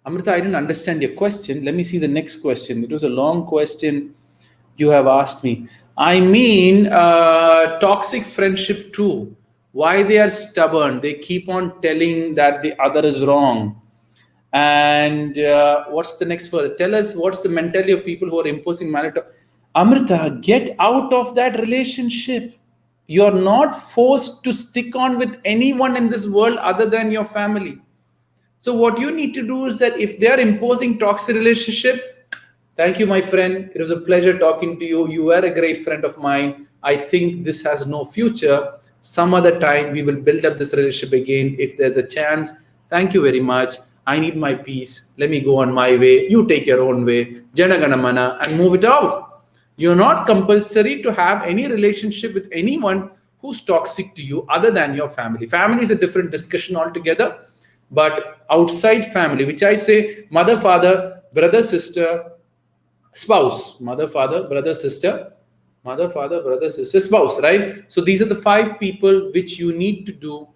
Speaker 1: Amrita, I didn't understand your question. Let me see the next question. It was a long question you have asked me. I mean, toxic friendship too. Why they are stubborn? They keep on telling that the other is wrong. And what's the next further? Tell us what's the mentality of people who are imposing marital. Amrita, get out of that relationship. You're not forced to stick on with anyone in this world other than your family. So what you need to do is that if they're imposing toxic relationship, thank you, my friend. It was a pleasure talking to you. You were a great friend of mine. I think this has no future. Some other time we will build up this relationship again if there's a chance. Thank you very much. I need my peace. Let me go on my way. You take your own way. Jana Gana Mana, and move it out. You're not compulsory to have any relationship with anyone who's toxic to you other than your family. Family is a different discussion altogether. But outside family, which I say mother, father, brother, sister, spouse. Mother, father, brother, sister. Mother, father, brother, sister, spouse, right? So these are the 5 people which you need to do.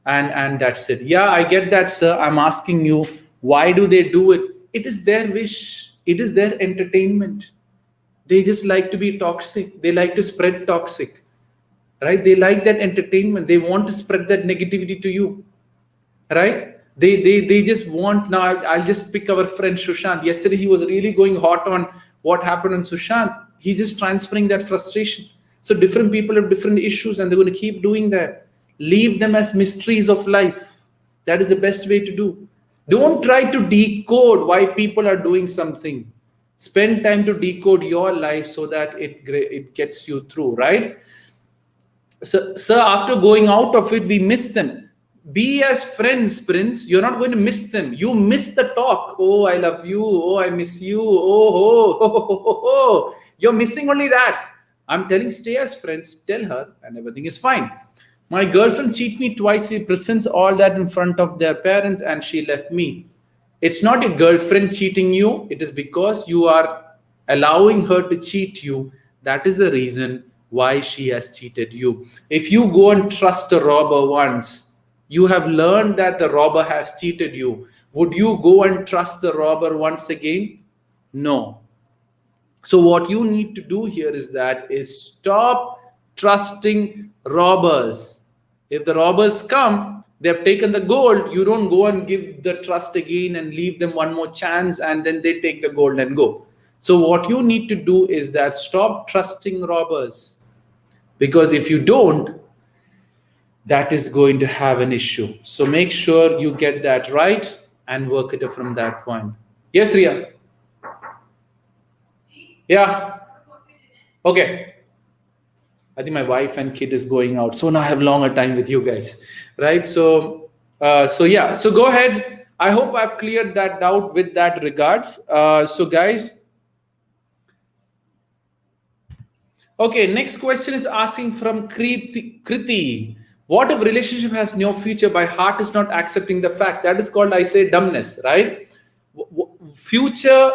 Speaker 1: And that's it. Yeah, I get that, sir. I'm asking you, why do they do it? It is their wish. It is their entertainment. They just like to be toxic. They like to spread toxic, right? They like that entertainment. They want to spread that negativity to you, right? They just want. Now I'll just pick our friend Sushant. Yesterday he was really going hot on what happened on Sushant. He's just transferring that frustration. So different people have different issues and they're going to keep doing that. Leave them as mysteries of life. That is the best way to do. Don't try to decode why people are doing something. Spend time to decode your life so that it gets you through, right? So, sir, after going out of it, we miss them. Be as friends, Prince. You're not going to miss them. You miss the talk. Oh, I love you. Oh, I miss you. Oh. You're missing only that. I'm telling, stay as friends. Tell her and everything is fine. My girlfriend cheated me twice. She presents all that in front of their parents and she left me. It's not your girlfriend cheating you. It is because you are allowing her to cheat you. That is the reason why she has cheated you. If you go and trust a robber once, you have learned that the robber has cheated you. Would you go and trust the robber once again? No. So what you need to do here is stop trusting robbers. If the robbers come, they've taken the gold, you don't go and give the trust again and leave them one more chance and then they take the gold and go. So what you need to do is that stop trusting robbers. Because if you don't, that is going to have an issue. So make sure you get that right and work it from that point. Yes, Ria? Yeah? Okay. I think my wife and kid is going out. So now I have longer time with you guys, right? So yeah, so go ahead. I hope I've cleared that doubt with that regards. So guys, okay, next question is asking from Kriti. What if relationship has no future by heart is not accepting the fact? That is called, I say, dumbness, right? Future,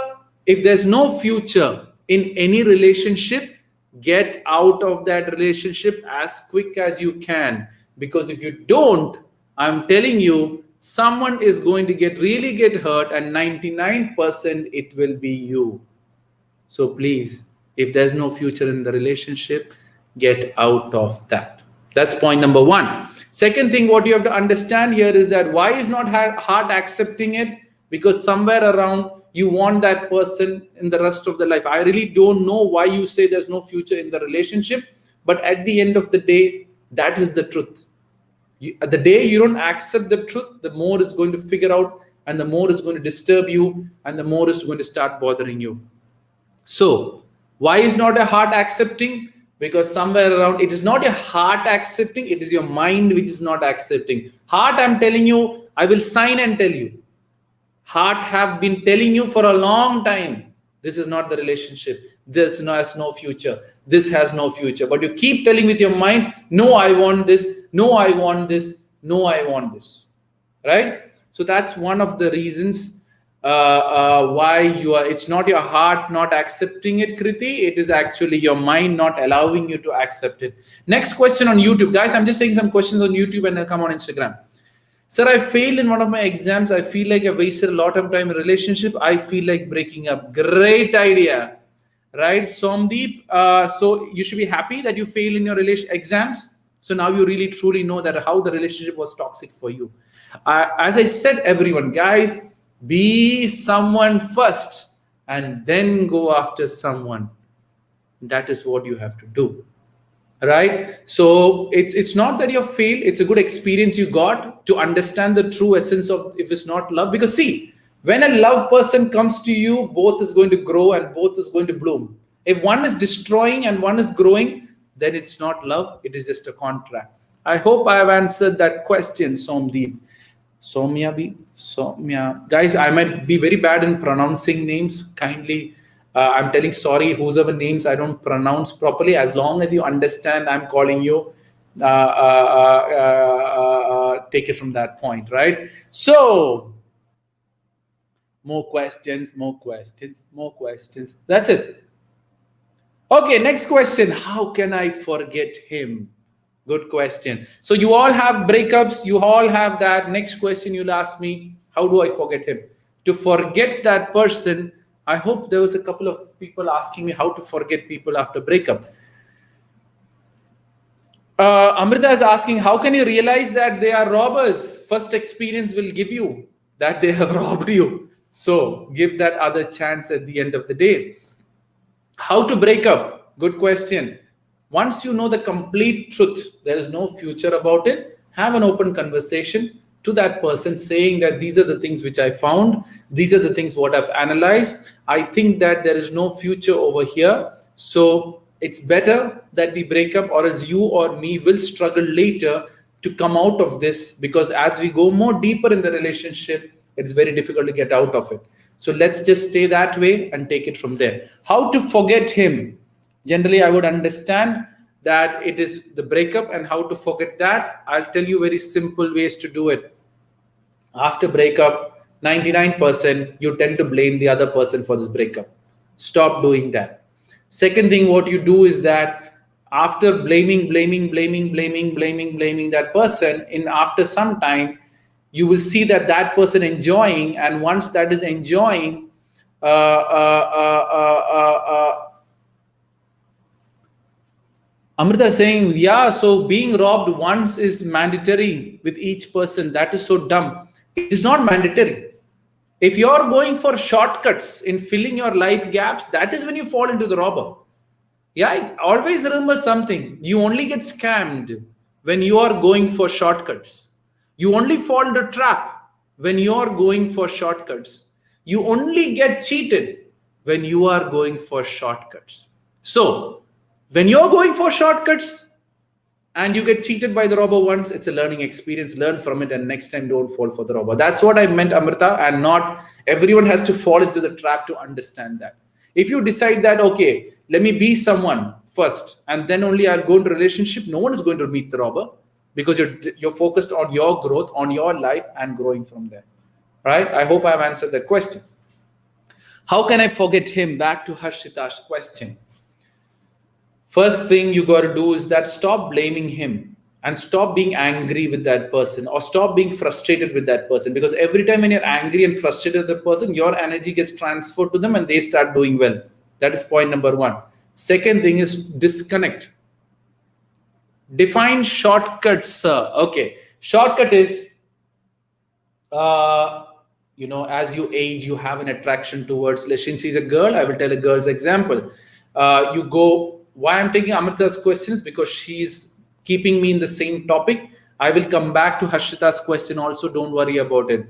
Speaker 1: if there's no future in any relationship, get out of that relationship as quick as you can. Because if you don't, I'm telling you, someone is going to really get hurt and 99% it will be you. So please, if there's no future in the relationship, get out of that. That's point number 1. Second thing, what you have to understand here is that why is not heart accepting it? Because somewhere around you want that person in the rest of the life. I really don't know why you say there's no future in the relationship, but at the end of the day, that is the truth. The day you don't accept the truth, the more is going to figure out and the more it's going to disturb you, and the more it's going to start bothering you. So why is not a heart accepting? Because somewhere around, it is not your heart accepting, it is your mind which is not accepting. Heart, I'm telling you, I will sign and tell you. Heart have been telling you for a long time, this is not the relationship. This has no future. This has no future. But you keep telling with your mind, no, I want this. No, I want this. No, I want this. Right? So that's one of the reasons why it's not your heart not accepting it, Kriti. It is actually your mind not allowing you to accept it. Next question on YouTube. Guys, I'm just taking some questions on YouTube and I'll come on Instagram. Sir, I failed in one of my exams. I feel like I wasted a lot of time in a relationship. I feel like breaking up. Great idea, right? Somdeep, so you should be happy that you failed in your exams. So now you really truly know that how the relationship was toxic for you. As I said, everyone, guys, be someone first and then go after someone. That is what you have to do. Right? So it's not that you failed. It's a good experience you got to understand the true essence of if it's not love. Because see, when a love person comes to you, both is going to grow and both is going to bloom. If one is destroying and one is growing, then it's not love. It is just a contract. I hope I have answered that question, Somdeep. Somya. Guys, I might be very bad in pronouncing names. Kindly, I'm telling sorry, whoever names I don't pronounce properly. As long as you understand, I'm calling you. Take it from that point, right? So, more questions. That's it. Okay, next question. How can I forget him? Good question. So you all have breakups. You all have that. Next question you'll ask me, how do I forget him? To forget that person, I hope there was a couple of people asking me how to forget people after breakup. Amrita is asking, how can you realize that they are robbers? First experience will give you that they have robbed you. So give that other chance at the end of the day. How to break up? Good question. Once you know the complete truth, there is no future about it, have an open conversation to that person saying that these are the things which I found. These are the things what I've analyzed. I think that there is no future over here. So it's better that we break up, or else you or me will struggle later to come out of this, because as we go more deeper in the relationship, it's very difficult to get out of it. So let's just stay that way and take it from there. How to forget him? Generally, I would understand that it is the breakup, and how to forget that. I'll tell you very simple ways to do it. After breakup, 99% you tend to blame the other person for this breakup. Stop doing that. Second thing, what you do is that after blaming that person, after some time, you will see that person enjoying, and once that is enjoying, Amrita is saying, yeah, so being robbed once is mandatory with each person. That is so dumb. It is not mandatory. If you're going for shortcuts in filling your life gaps, that is when you fall into the robber. Yeah, always remember something. You only get scammed when you are going for shortcuts. You only fall into trap when you are going for shortcuts. You only get cheated when you are going for shortcuts. So, when you're going for shortcuts and you get cheated by the robber once, it's a learning experience. Learn from it, and next time don't fall for the robber. That's what I meant, Amrita, and not everyone has to fall into the trap to understand that. If you decide that, okay, let me be someone first and then only I'll go into a relationship, no one is going to meet the robber, because you're focused on your growth, on your life, and growing from there. Right? I hope I've answered that question. How can I forget him? Back to Harshita's question. First thing you got to do is that stop blaming him and stop being angry with that person, or stop being frustrated with that person, because every time when you're angry and frustrated with the person, your energy gets transferred to them and they start doing well. That is point number one. Second thing is disconnect. Define shortcuts, sir. Okay. Shortcut is, as you age, you have an attraction towards, since she's a girl, I will tell a girl's example. Why I'm taking Amrita's questions, because she's keeping me in the same topic. I will come back to Harshita's question also. Don't worry about it.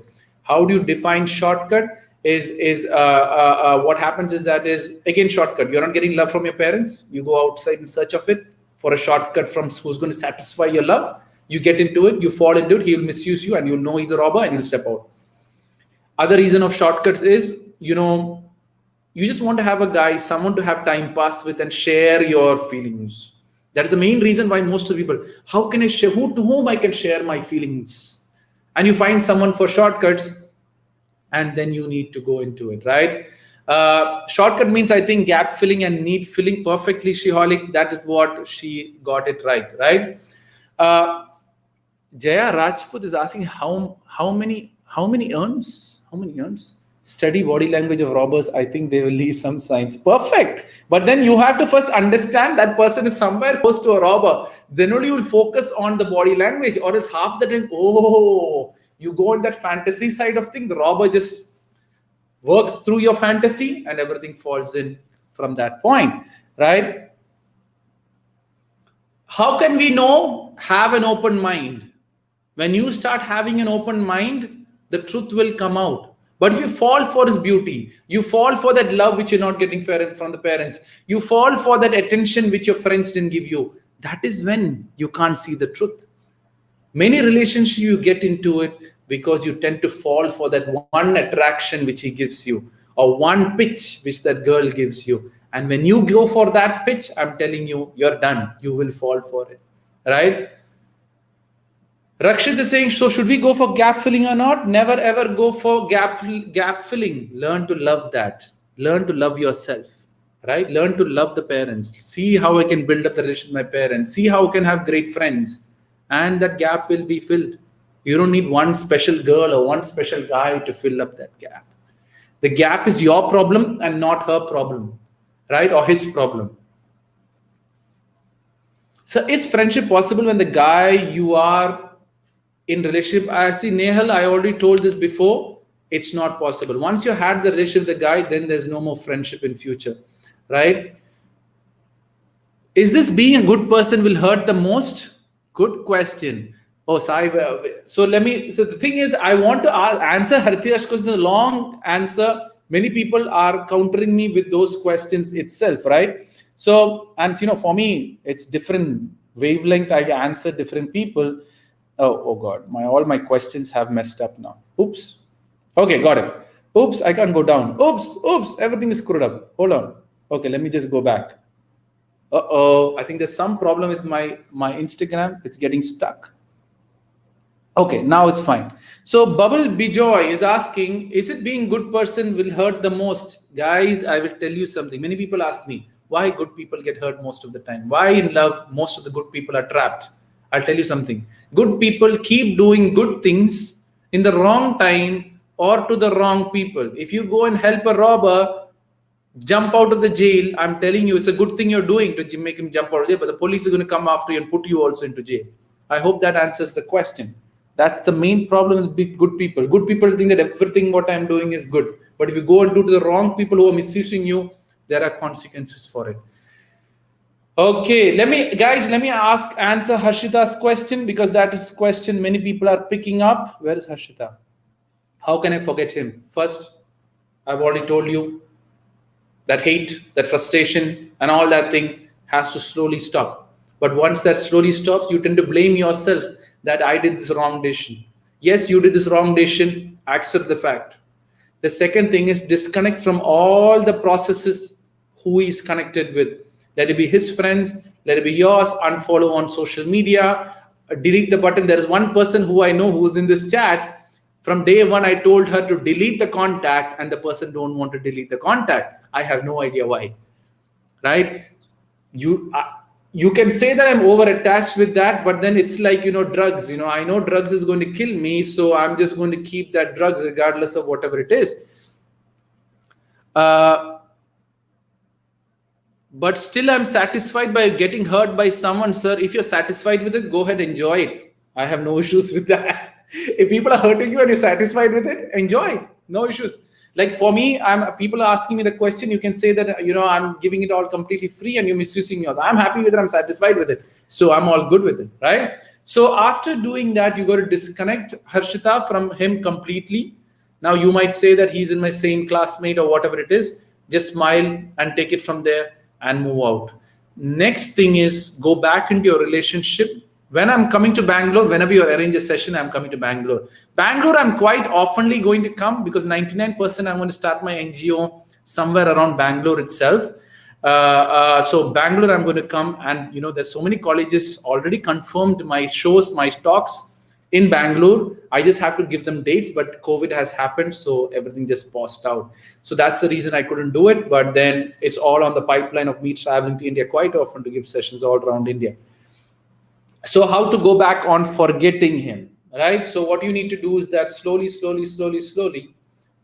Speaker 1: How do you define shortcut? What happens is that is again shortcut. You're not getting love from your parents. You go outside in search of it for a shortcut from who's going to satisfy your love. You get into it, you fall into it, he'll misuse you, and you'll know he's a robber and you'll step out. Other reason of shortcuts is, you just want to have a guy, someone to have time pass with and share your feelings. That is the main reason why most of the people, how can I share, to whom I can share my feelings? And you find someone for shortcuts, and then you need to go into it, right? Shortcut means, I think, gap filling and need filling perfectly, Shiholic. That is what she got it right? Jaya Rajput is asking how many earns? How many earns? Study body language of robbers. I think they will leave some signs. Perfect. But then you have to first understand that person is somewhere close to a robber. Then only you will focus on the body language, or is half the time, you go on that fantasy side of thing. The robber just works through your fantasy and everything falls in from that point, right? How can we know? Have an open mind. When you start having an open mind, the truth will come out. But if you fall for his beauty, you fall for that love which you're not getting from the parents, you fall for that attention which your friends didn't give you, that is when you can't see the truth. Many relationships you get into it because you tend to fall for that one attraction which he gives you, or one pitch which that girl gives you. And when you go for that pitch, I'm telling you, you're done. You will fall for it, right? Rakshit is saying, so should we go for gap filling or not? Never ever go for gap filling. Learn to love that. Learn to love yourself, right? Learn to love the parents. See how I can build up the relationship with my parents. See how I can have great friends. And that gap will be filled. You don't need one special girl or one special guy to fill up that gap. The gap is your problem and not her problem, right? Or his problem. So is friendship possible when the guy you are in relationship? I see Nehal, I already told this before, it's not possible. Once you had the relationship with the guy, then there's no more friendship in future, right? Is this being a good person will hurt the most? Good question. So the thing is, I want to answer Harithira's question, a long answer. Many people are countering me with those questions itself, right? So, and for me, it's different wavelength. I answer different people. Oh God, all my questions have messed up now. Oops. Okay, got it. Oops, I can't go down. Oops, everything is screwed up. Hold on. Okay, let me just go back. I think there's some problem with my Instagram. It's getting stuck. Okay, now it's fine. So Bubble Bijoy is asking, is it being good person will hurt the most? Guys, I will tell you something. Many people ask me, why good people get hurt most of the time? Why in love, most of the good people are trapped? I'll tell you something. Good people keep doing good things in the wrong time or to the wrong people. If you go and help a robber jump out of the jail, I'm telling you, it's a good thing you're doing to make him jump out of jail, but the police is going to come after you and put you also into jail. I hope that answers the question. That's the main problem with good people. Good people think that everything what I'm doing is good. But if you go and do to the wrong people who are misusing you, there are consequences for it. Okay, let me answer Harshita's question, because that is question many people are picking up. Where is Harshita? How can I forget him? First, I've already told you that hate, that frustration, and all that thing has to slowly stop. But once that slowly stops, you tend to blame yourself that I did this wrong decision. Yes, you did this wrong decision. Accept the fact. The second thing is disconnect from all the processes who he's connected with. Let it be his friends, let it be yours, unfollow on social media, delete the button. There is one person who I know who's in this chat. From day one, I told her to delete the contact, and the person don't want to delete the contact. I have no idea why, right? You can say that I'm over attached with that, but then it's like, drugs, I know drugs is going to kill me. So I'm just going to keep that drugs regardless of whatever it is. But still I'm satisfied by getting hurt by someone. Sir, if you're satisfied with it, go ahead, enjoy it. I have no issues with that. If people are hurting you and you're satisfied with it, enjoy. No issues. Like for me, people are asking me the question. You can say that, I'm giving it all completely free and you're misusing yours. I'm happy with it. I'm satisfied with it. So I'm all good with it, right? So after doing that, you got to disconnect Harshita from him completely. Now you might say that he's in my same classmate or whatever it is. Just smile and take it from there and move out. Next thing is go back into your relationship. When I'm coming to Bangalore, whenever you arrange a session, I'm coming to Bangalore. Bangalore, I'm quite oftenly going to come because 99% I'm going to start my NGO somewhere around Bangalore itself. So Bangalore, I'm going to come, and there's so many colleges already confirmed my shows, my talks in Bangalore. I just have to give them dates, but COVID has happened, so everything just paused out. So that's the reason I couldn't do it. But then it's all on the pipeline of me traveling to India quite often to give sessions all around India. So how to go back on forgetting him, right? So what you need to do is that slowly,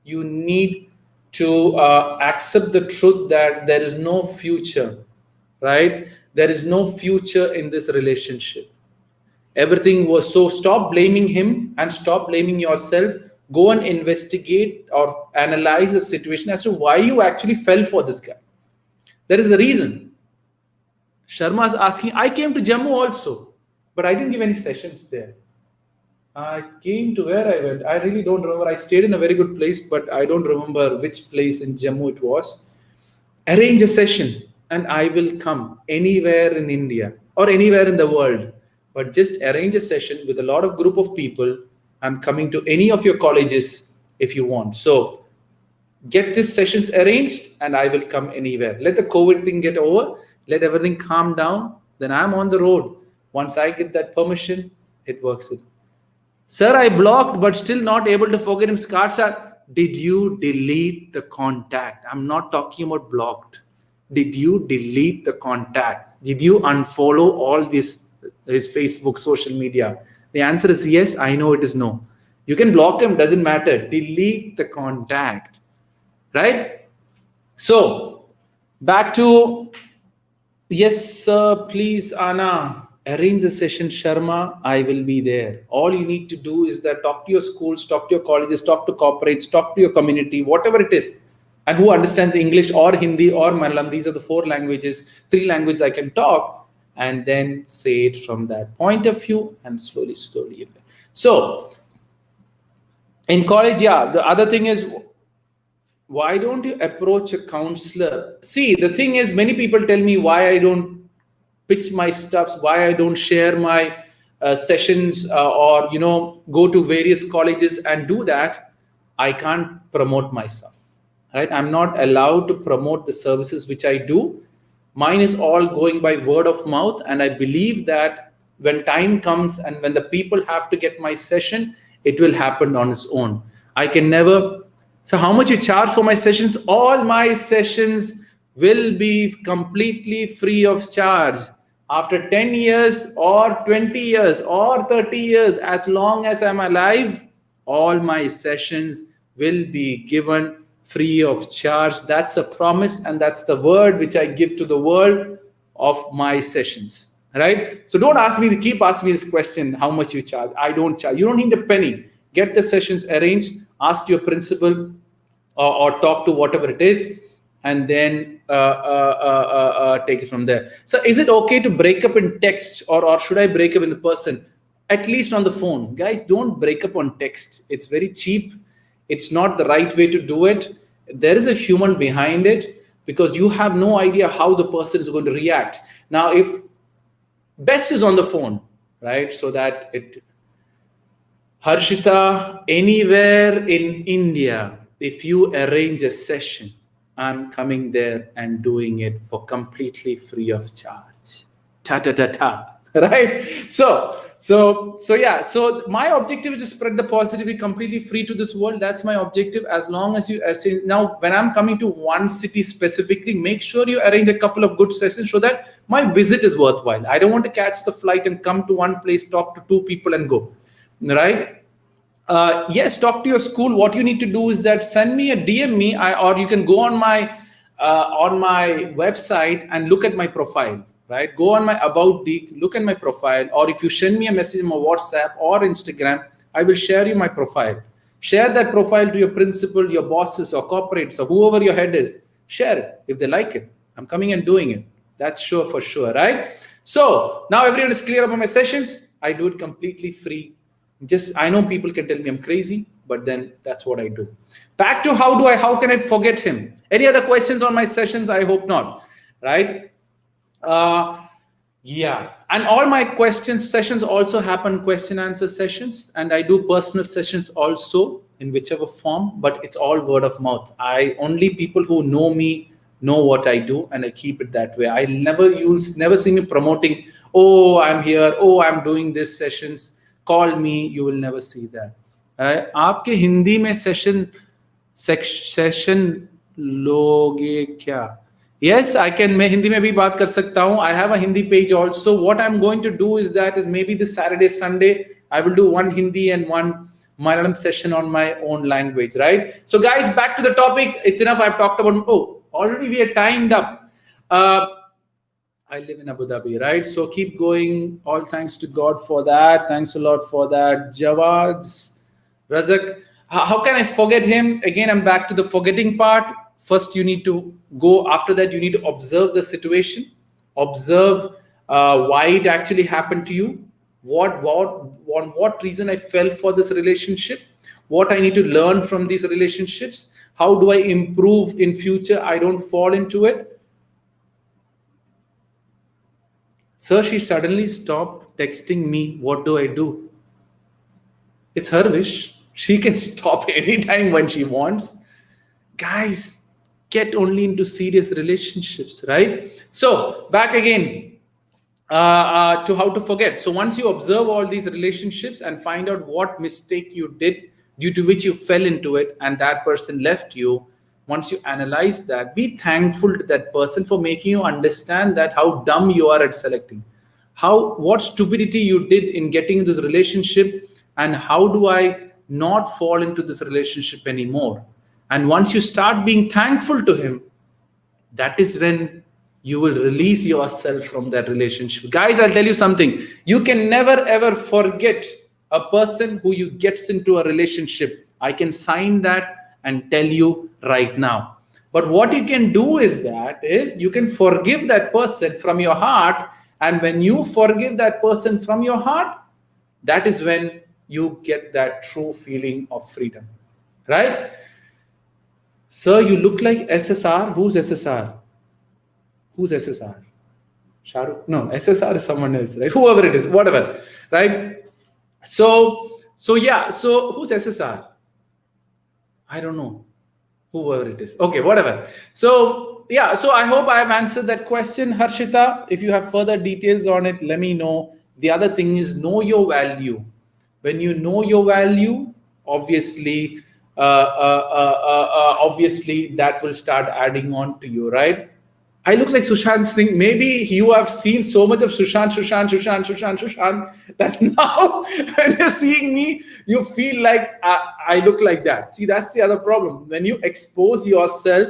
Speaker 1: you need to accept the truth that there is no future, right? There is no future in this relationship. Everything was so. Stop blaming him and stop blaming yourself. Go and investigate or analyze the situation as to why you actually fell for this guy. There is a reason. Sharma is asking, I came to Jammu also, but I didn't give any sessions there. I came to where I went. I really don't remember. I stayed in a very good place, but I don't remember which place in Jammu it was. Arrange a session and I will come anywhere in India or anywhere in the world. But just arrange a session with a lot of group of people. I'm coming to any of your colleges if you want. So get these sessions arranged and I will come anywhere. Let the COVID thing get over. Let everything calm down. Then I'm on the road. Once I get that permission, it works. Sir, I blocked, but still not able to forget him. Sir, did you delete the contact? I'm not talking about blocked. Did you delete the contact? Did you unfollow all this? His Facebook, social media? The answer is yes. I know it is no. You can block him, doesn't matter. Delete the contact, right? So back to, yes, sir, please, Anna, arrange a session, Sharma. I will be there. All you need to do is that talk to your schools, talk to your colleges, talk to corporates, talk to your community, whatever it is, and who understands English or Hindi or Malayalam. These are the 4 languages, 3 languages I can talk. And then say it from that point of view and slowly. So in college, the other thing is, why don't you approach a counselor? See, the thing is, many people tell me why I don't pitch my stuffs, why I don't share my sessions or, go to various colleges and do that. I can't promote myself, right? I'm not allowed to promote the services which I do. Mine is all going by word of mouth. And I believe that when time comes and when the people have to get my session, it will happen on its own. I can never. So how much you charge for my sessions? All my sessions will be completely free of charge. After 10 years or 20 years or 30 years, as long as I'm alive, all my sessions will be given free of charge. That's a promise, and that's the word which I give to the world of my sessions, right? So don't keep asking me this question, how much you charge? I don't charge. You don't need a penny. Get the sessions arranged, ask your principal or talk to whatever it is, and then take it from there. So is it okay to break up in text or should I break up in the person? At least on the phone. Guys, don't break up on text. It's very cheap. It's not the right way to do it. There is a human behind it because you have no idea how the person is going to react. Now, if best is on the phone, right? So that it, Harshita, anywhere in India, if you arrange a session, I'm coming there and doing it for completely free of charge. Ta-ta-ta-ta, right? So yeah. So my objective is to spread the positivity completely free to this world. That's my objective. As long as you say, now when I'm coming to one city specifically, make sure you arrange a couple of good sessions so that my visit is worthwhile. I don't want to catch the flight and come to one place, talk to 2 people and go, right? Yes, talk to your school. What you need to do is that send me a DM me, or you can go on my website and look at my profile. Right? Go on my About Deek, look at my profile, or if you send me a message on my WhatsApp or Instagram, I will share you my profile. Share that profile to your principal, your bosses, or corporates, or whoever your head is. Share it if they like it. I'm coming and doing it. That's sure for sure, right? So now everyone is clear about my sessions. I do it completely free. I know people can tell me I'm crazy. but then that's what I do. Back to how can I forget him? Any other questions on my sessions? I hope not, right? Yeah, and all my questions sessions also happen question answer sessions, and I do personal sessions also in whichever form, but it's all word of mouth. I only people who know me know what I do, and I keep it that way. You'll never see me promoting, oh, I'm here, oh, I'm doing this sessions, call me. You will never see that. आपके हिंदी में session लोगे क्या? Yes, I can. मैं हिंदी में भी बात कर सकता हूँ. I have a Hindi page also. What I'm going to do is maybe this Saturday, Sunday, I will do one Hindi and one Malayalam session on my own language, right? So guys, back to the topic. It's enough. I've talked about, already we are timed up. I live in Abu Dhabi, right? So keep going. All thanks to God for that. Thanks a lot for that. Jawad's, Razak. How can I forget him? Again, I'm back to the forgetting part. First, you need to go. After that, you need to observe the situation. Observe why it actually happened to you. What reason I fell for this relationship. What I need to learn from these relationships. How do I improve in future? I don't fall into it. Sir, she suddenly stopped texting me. What do I do? It's her wish. She can stop anytime when she wants. Guys, get only into serious relationships, right? So back again to how to forget. So once you observe all these relationships and find out what mistake you did due to which you fell into it and that person left you, once you analyze that, be thankful to that person for making you understand that how dumb you are at selecting, what stupidity you did in getting into this relationship, and how do I not fall into this relationship anymore. And once you start being thankful to him, that is when you will release yourself from that relationship. Guys, I'll tell you something. You can never ever forget a person who you gets into a relationship. I can sign that and tell you right now. But what you can do is you can forgive that person from your heart. And when you forgive that person from your heart, that is when you get that true feeling of freedom, right? Sir, you look like SSR. Who's SSR? Who's SSR? Shahrukh? No, SSR is someone else, right? Whoever it is, whatever, right? So yeah. So who's SSR? I don't know. Whoever it is. Okay, whatever. So yeah. So I hope I have answered that question, Harshita. If you have further details on it, let me know. The other thing is know your value. When you know your value, obviously that will start adding on to you, right? I look like Sushant Singh. Maybe you have seen so much of Sushant that now when you're seeing me, you feel like I look like that. See, that's the other problem. When you expose yourself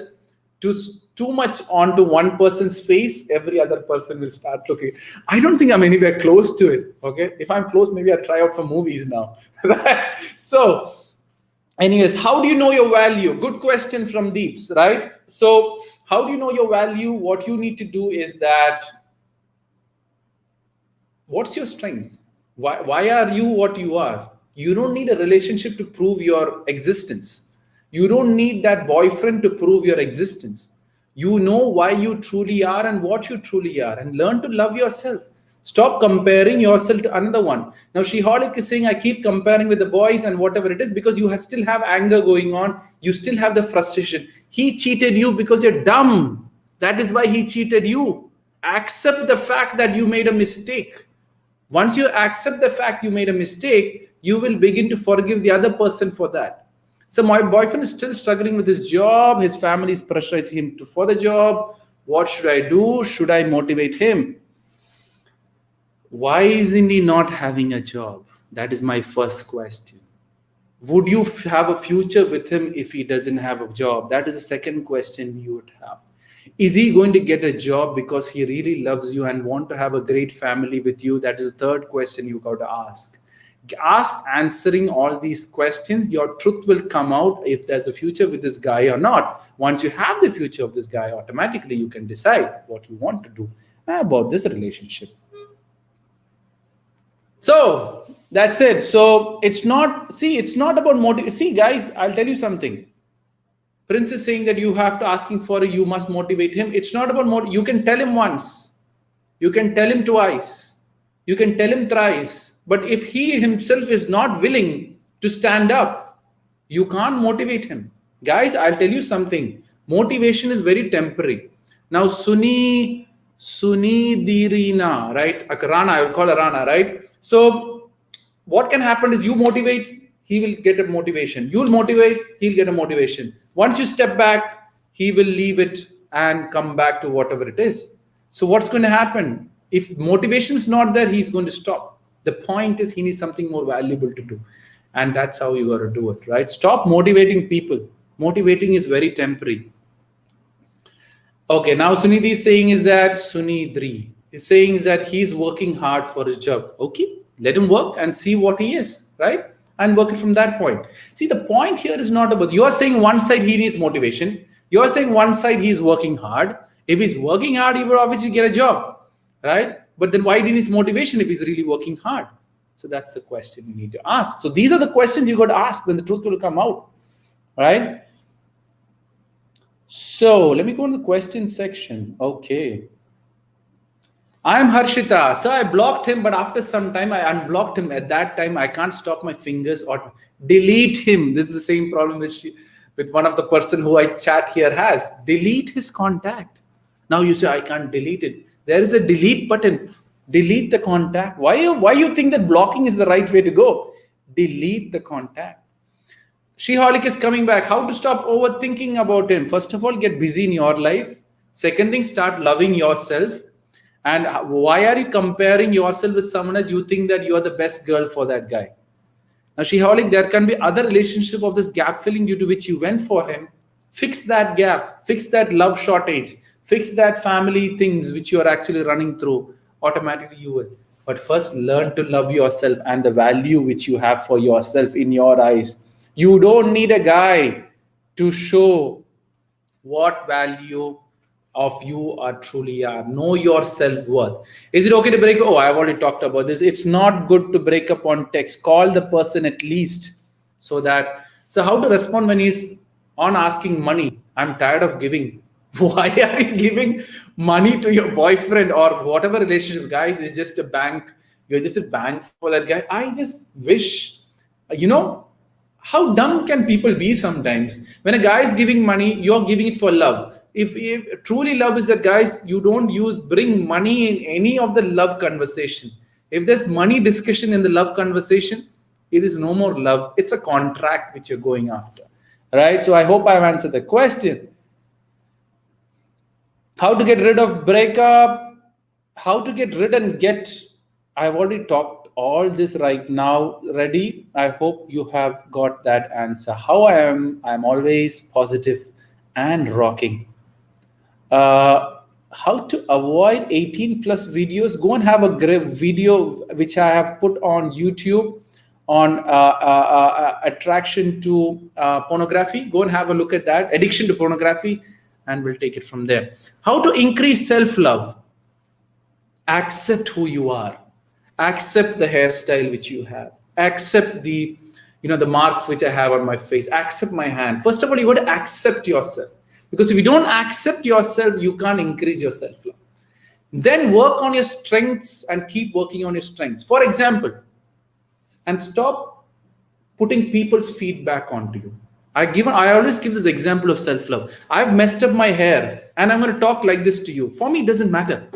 Speaker 1: to too much onto one person's face, every other person will start looking. I don't think I'm anywhere close to it. Okay, if I'm close, maybe I'll try out for movies now. So anyways, how do you know your value? Good question from Deeps, right? So how do you know your value? What you need to do is what's your strength? Why are you what you are? You don't need a relationship to prove your existence. You don't need that boyfriend to prove your existence. You know why you truly are and what you truly are, and learn to love yourself. Stop comparing yourself to another one. Now, Shiholic is saying, I keep comparing with the boys and whatever it is, because you still have anger going on. You still have the frustration. He cheated you because you're dumb. That is why he cheated you. Accept the fact that you made a mistake. Once you accept the fact you made a mistake, you will begin to forgive the other person for that. So my boyfriend is still struggling with his job. His family is pressurizing him for the job. What should I do? Should I motivate him? Why isn't he not having a job? That is my first question. Would you have a future with him if he doesn't have a job? That is the second question you would have. Is he going to get a job because he really loves you and want to have a great family with you? That is the third question you got to ask. Answering all these questions, your truth will come out if there's a future with this guy or not. Once you have the future of this guy, automatically you can decide what you want to do about this relationship. So That's it. So it's not, see, it's not about motivate. See, guys, I'll tell you something. Prince is saying that you have to asking for, you must motivate him. It's not about you can tell him once, you can tell him twice, you can tell him thrice. But if he himself is not willing to stand up, you can't motivate him. Guys, I'll tell you something. Motivation is very temporary. Now, Suni Dirina, right? Rana, I will call her Rana, right? So what can happen is you motivate, he will get a motivation. You'll motivate, he'll get a motivation. Once you step back, he will leave it and come back to whatever it is. So what's going to happen? If motivation is not there, he's going to stop. The point is he needs something more valuable to do. And that's how you got to do it, right? Stop motivating people. Motivating is very temporary. Okay, now Sunidhi is saying is that Sunidri is saying is that he's working hard for his job. Okay, let him work and see what he is, right? And work it from that point. See, the point here is not about, you are saying one side he needs motivation. You are saying one side he's working hard. If he's working hard, he will obviously get a job, right? But then why do he need motivation if he's really working hard? So that's the question you need to ask. So these are the questions you got to ask, then the truth will come out, right? So let me go to the question section. Okay. I'm Harshita. So I blocked him, but after some time I unblocked him. At that time, I can't stop my fingers or delete him. This is the same problem with one of the person who I chat here has. Delete his contact. Now you say, I can't delete it. There is a delete button. Delete the contact. Why you think that blocking is the right way to go? Delete the contact. Sheholic is coming back. How to stop overthinking about him? First of all, get busy in your life. Second thing, start loving yourself. And why are you comparing yourself with someone that you think that you are the best girl for that guy? Now, Sheholic, there can be other relationship of this gap filling due to which you went for him. Fix that gap. Fix that love shortage. Fix that family things which you are actually running through. Automatically you will. But first, learn to love yourself and the value which you have for yourself in your eyes. You don't need a guy to show what value of you are truly are. Know your self-worth. Is it okay to break? Oh, I've already talked about this. It's not good to break up on text. Call the person at least so how to respond when he's on asking money? I'm tired of giving. Why are you giving money to your boyfriend or whatever relationship? Guys, it's just a bank. You're just a bank for that guy. I just wish, how dumb can people be sometimes? When a guy is giving money, you're giving it for love. If truly love is that, guys, you don't bring money in any of the love conversation. If there's money discussion in the love conversation, it is no more love. It's a contract which you're going after, right? So I hope I've answered the question. How to get rid of breakup? How to get rid and get? I've already talked all this right now. Ready? I hope you have got that answer. How I'm always positive and rocking. How to avoid 18 plus videos? Go and have a great video which I have put on YouTube on attraction to pornography. Go and have a look at that. Addiction to pornography. And we'll take it from there. How to increase self-love? Accept who you are. Accept the hairstyle which you have. Accept the marks which I have on my face. Accept my hand. First of all, you got to accept yourself. Because if you don't accept yourself, you can't increase your self-love. Then work on your strengths and keep working on your strengths. For example, and stop putting people's feedback onto you. I always give this example of self-love. I've messed up my hair and I'm going to talk like this to you. For me, it doesn't matter,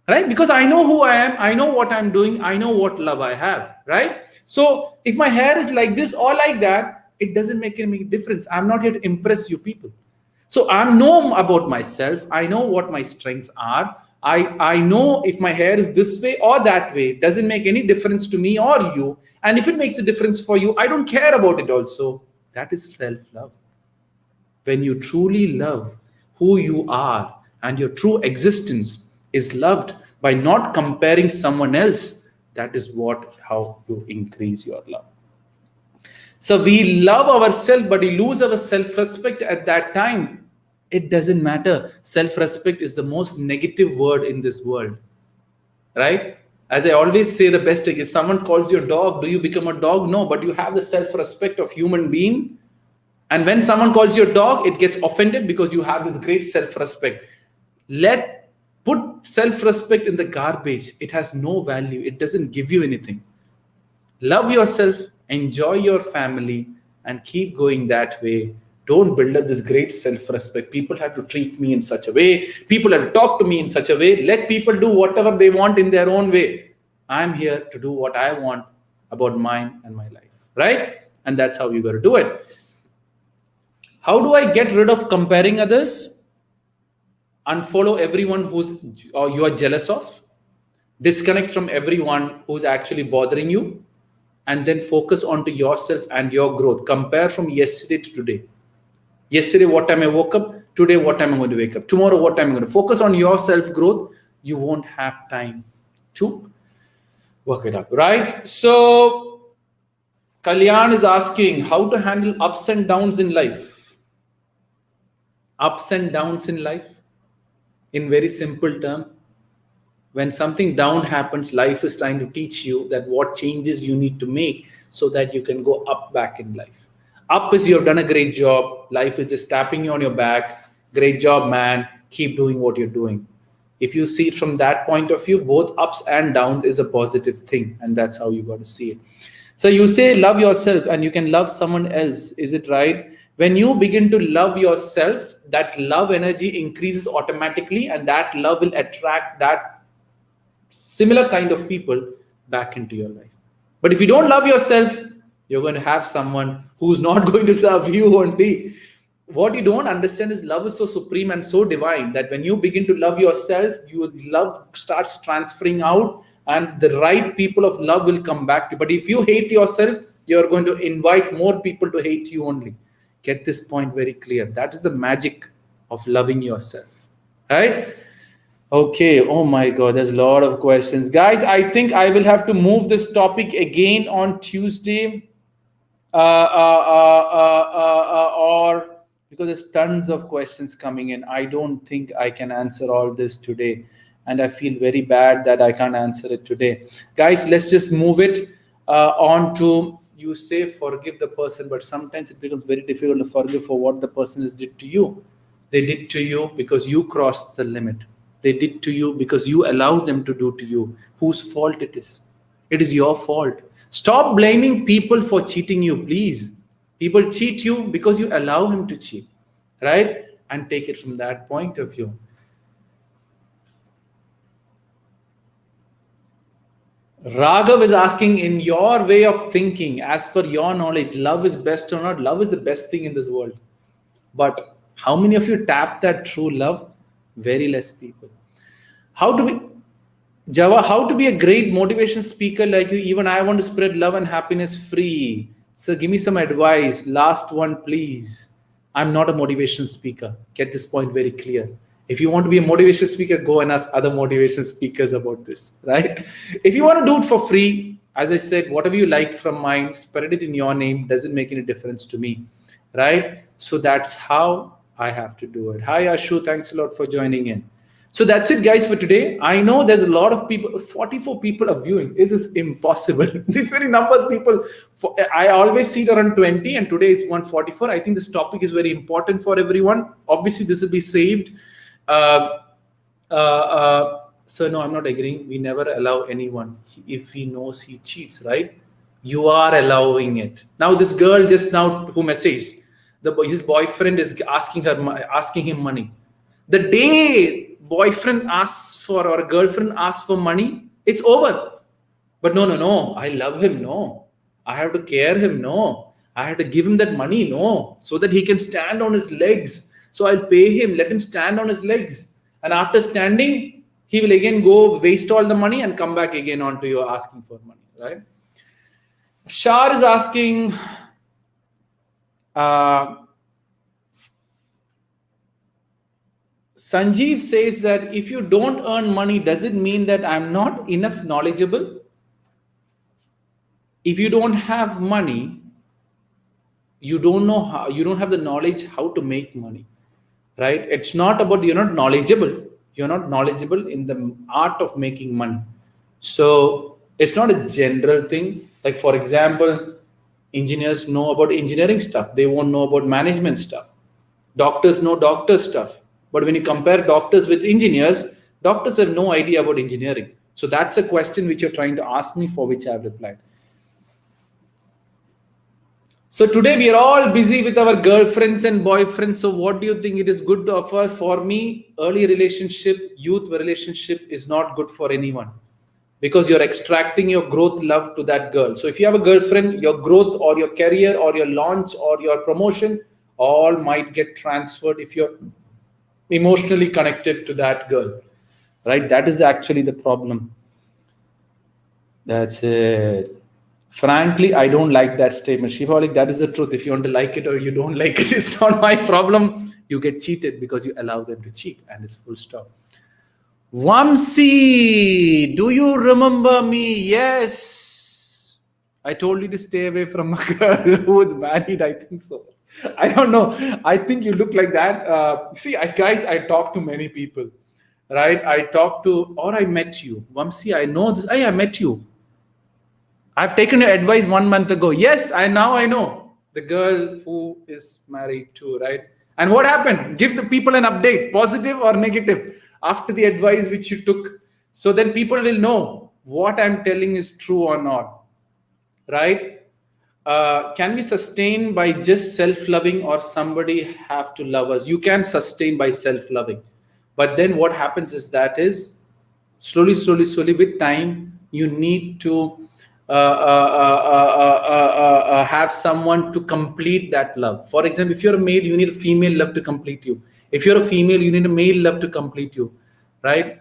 Speaker 1: right? Because I know who I am. I know what I'm doing. I know what love I have, right? So if my hair is like this or like that, it doesn't make any difference. I'm not here to impress you people. So I know about myself. I know what my strengths are. I know if my hair is this way or that way, it doesn't make any difference to me or you. And if it makes a difference for you, I don't care about it also. That is self-love. When you truly love who you are and your true existence is loved by not comparing someone else, that is how you increase your love. So we love ourselves, but we lose our self-respect at that time. It doesn't matter. Self-respect is the most negative word in this world, right? As I always say, the best thing is someone calls you a dog. Do you become a dog? No, but you have the self-respect of human being. And when someone calls you a dog, it gets offended because you have this great self-respect. Put self-respect in the garbage. It has no value. It doesn't give you anything. Love yourself, enjoy your family, and keep going that way. Don't build up this great self-respect. People have to treat me in such a way. People have to talk to me in such a way. Let people do whatever they want in their own way. I'm here to do what I want about mine and my life, right? And that's how you got to do it. How do I get rid of comparing others? Unfollow everyone you are jealous of. Disconnect from everyone who's actually bothering you. And then focus onto yourself and your growth. Compare from yesterday to today. Yesterday, what time I woke up. Today, what time I'm going to wake up. Tomorrow, what time I'm going to focus on your self-growth. You won't have time to work it up, right? So, Kalyan is asking how to handle ups and downs in life. Ups and downs in life. In very simple term, when something down happens, life is trying to teach you that what changes you need to make so that you can go up back in life. Up is you have done a great job. Life is just tapping you on your back. Great job, man. Keep doing what you're doing. If you see it from that point of view, both ups and downs is a positive thing. And that's how you got to see it. So you say love yourself and you can love someone else. Is it right? When you begin to love yourself, that love energy increases automatically and that love will attract that similar kind of people back into your life. But if you don't love yourself, you're going to have someone who's not going to love you only. What you don't understand is love is so supreme and so divine that when you begin to love yourself, your love starts transferring out and the right people of love will come back to you. But if you hate yourself, you're going to invite more people to hate you only. Get this point very clear. That is the magic of loving yourself, right? Okay. Oh my God, there's a lot of questions. Guys, I think I will have to move this topic again on Tuesday. Or because there's tons of questions coming in. I don't think I can answer all this today. And I feel very bad that I can't answer it today. Guys, let's just move it on to, you say forgive the person, but sometimes it becomes very difficult to forgive for what the person has did to you. They did to you because you crossed the limit. They did to you because you allowed them to do to you. Whose fault it is? It is your fault. Stop blaming people for cheating you, please. People cheat you because you allow him to cheat, right? And take it from that point of view. Raghav is asking, in your way of thinking, as per your knowledge, love is best or not? Love is the best thing in this world. But how many of you tap that true love? Very less people. How to be a great motivation speaker like you? Even I want to spread love and happiness free. So give me some advice. Last one, please. I'm not a motivation speaker. Get this point very clear. If you want to be a motivation speaker, go and ask other motivation speakers about this, right? If you want to do it for free, as I said, whatever you like from mine, spread it in your name. Doesn't make any difference to me, right? So that's how I have to do it. Hi, Ashu. Thanks a lot for joining in. So that's it, guys, for today. I know there's a lot of people, 44 people are viewing. This is impossible. These very numbers, people, I always see it around 20 and today it's 144. I think this topic is very important for everyone. Obviously, this will be saved. So no, I'm not agreeing. We never allow anyone if he knows he cheats, right? You are allowing it. Now, this girl just now who messaged, his boyfriend is asking him money. The day boyfriend asks for or girlfriend asks for money, it's over. But no, I love him. No, I have to care him. No, I have to give him that money. No, so that he can stand on his legs. So I'll pay him, let him stand on his legs. And after standing, he will again go waste all the money and come back again onto you asking for money, right? Shar is asking, Sanjeev says that if you don't earn money, does it mean that I'm not enough knowledgeable? If you don't have money, you don't know how, you don't have the knowledge how to make money, right? It's not about you're not knowledgeable. You're not knowledgeable in the art of making money. So it's not a general thing. Like, for example, engineers know about engineering stuff, they won't know about management stuff. Doctors know doctor stuff. But when you compare doctors with engineers, doctors have no idea about engineering. So that's a question which you're trying to ask me, for which I've replied. So today we are all busy with our girlfriends and boyfriends. So what do you think it is good to offer? For me, early relationship, youth relationship is not good for anyone, because you're extracting your growth love to that girl. So if you have a girlfriend, your growth or your career or your launch or your promotion all might get transferred if you're emotionally connected to that girl, right? That is actually the problem. That's it. Frankly, I don't like that statement. Shivalik, that is the truth. If you want to like it or you don't like it, it's not my problem. You get cheated because you allow them to cheat, and it's full stop. Vamsi, do you remember me? Yes. I told you to stay away from a girl who was married. I think so. I don't know. I think you look like that. See, guys, I talk to many people, right? I talk to, or I met you. Vamsi, I know this. I met you. I've taken your advice 1 month ago. Yes, I know the girl who is married too, right? And what happened? Give the people an update, positive or negative, after the advice which you took. So then people will know what I'm telling is true or not, right? Can we sustain by just self-loving, or somebody have to love us? You can sustain by self-loving. But then what happens is that is slowly with time, you need to have someone to complete that love. For example, if you're a male, you need a female love to complete you. If you're a female, you need a male love to complete you, right?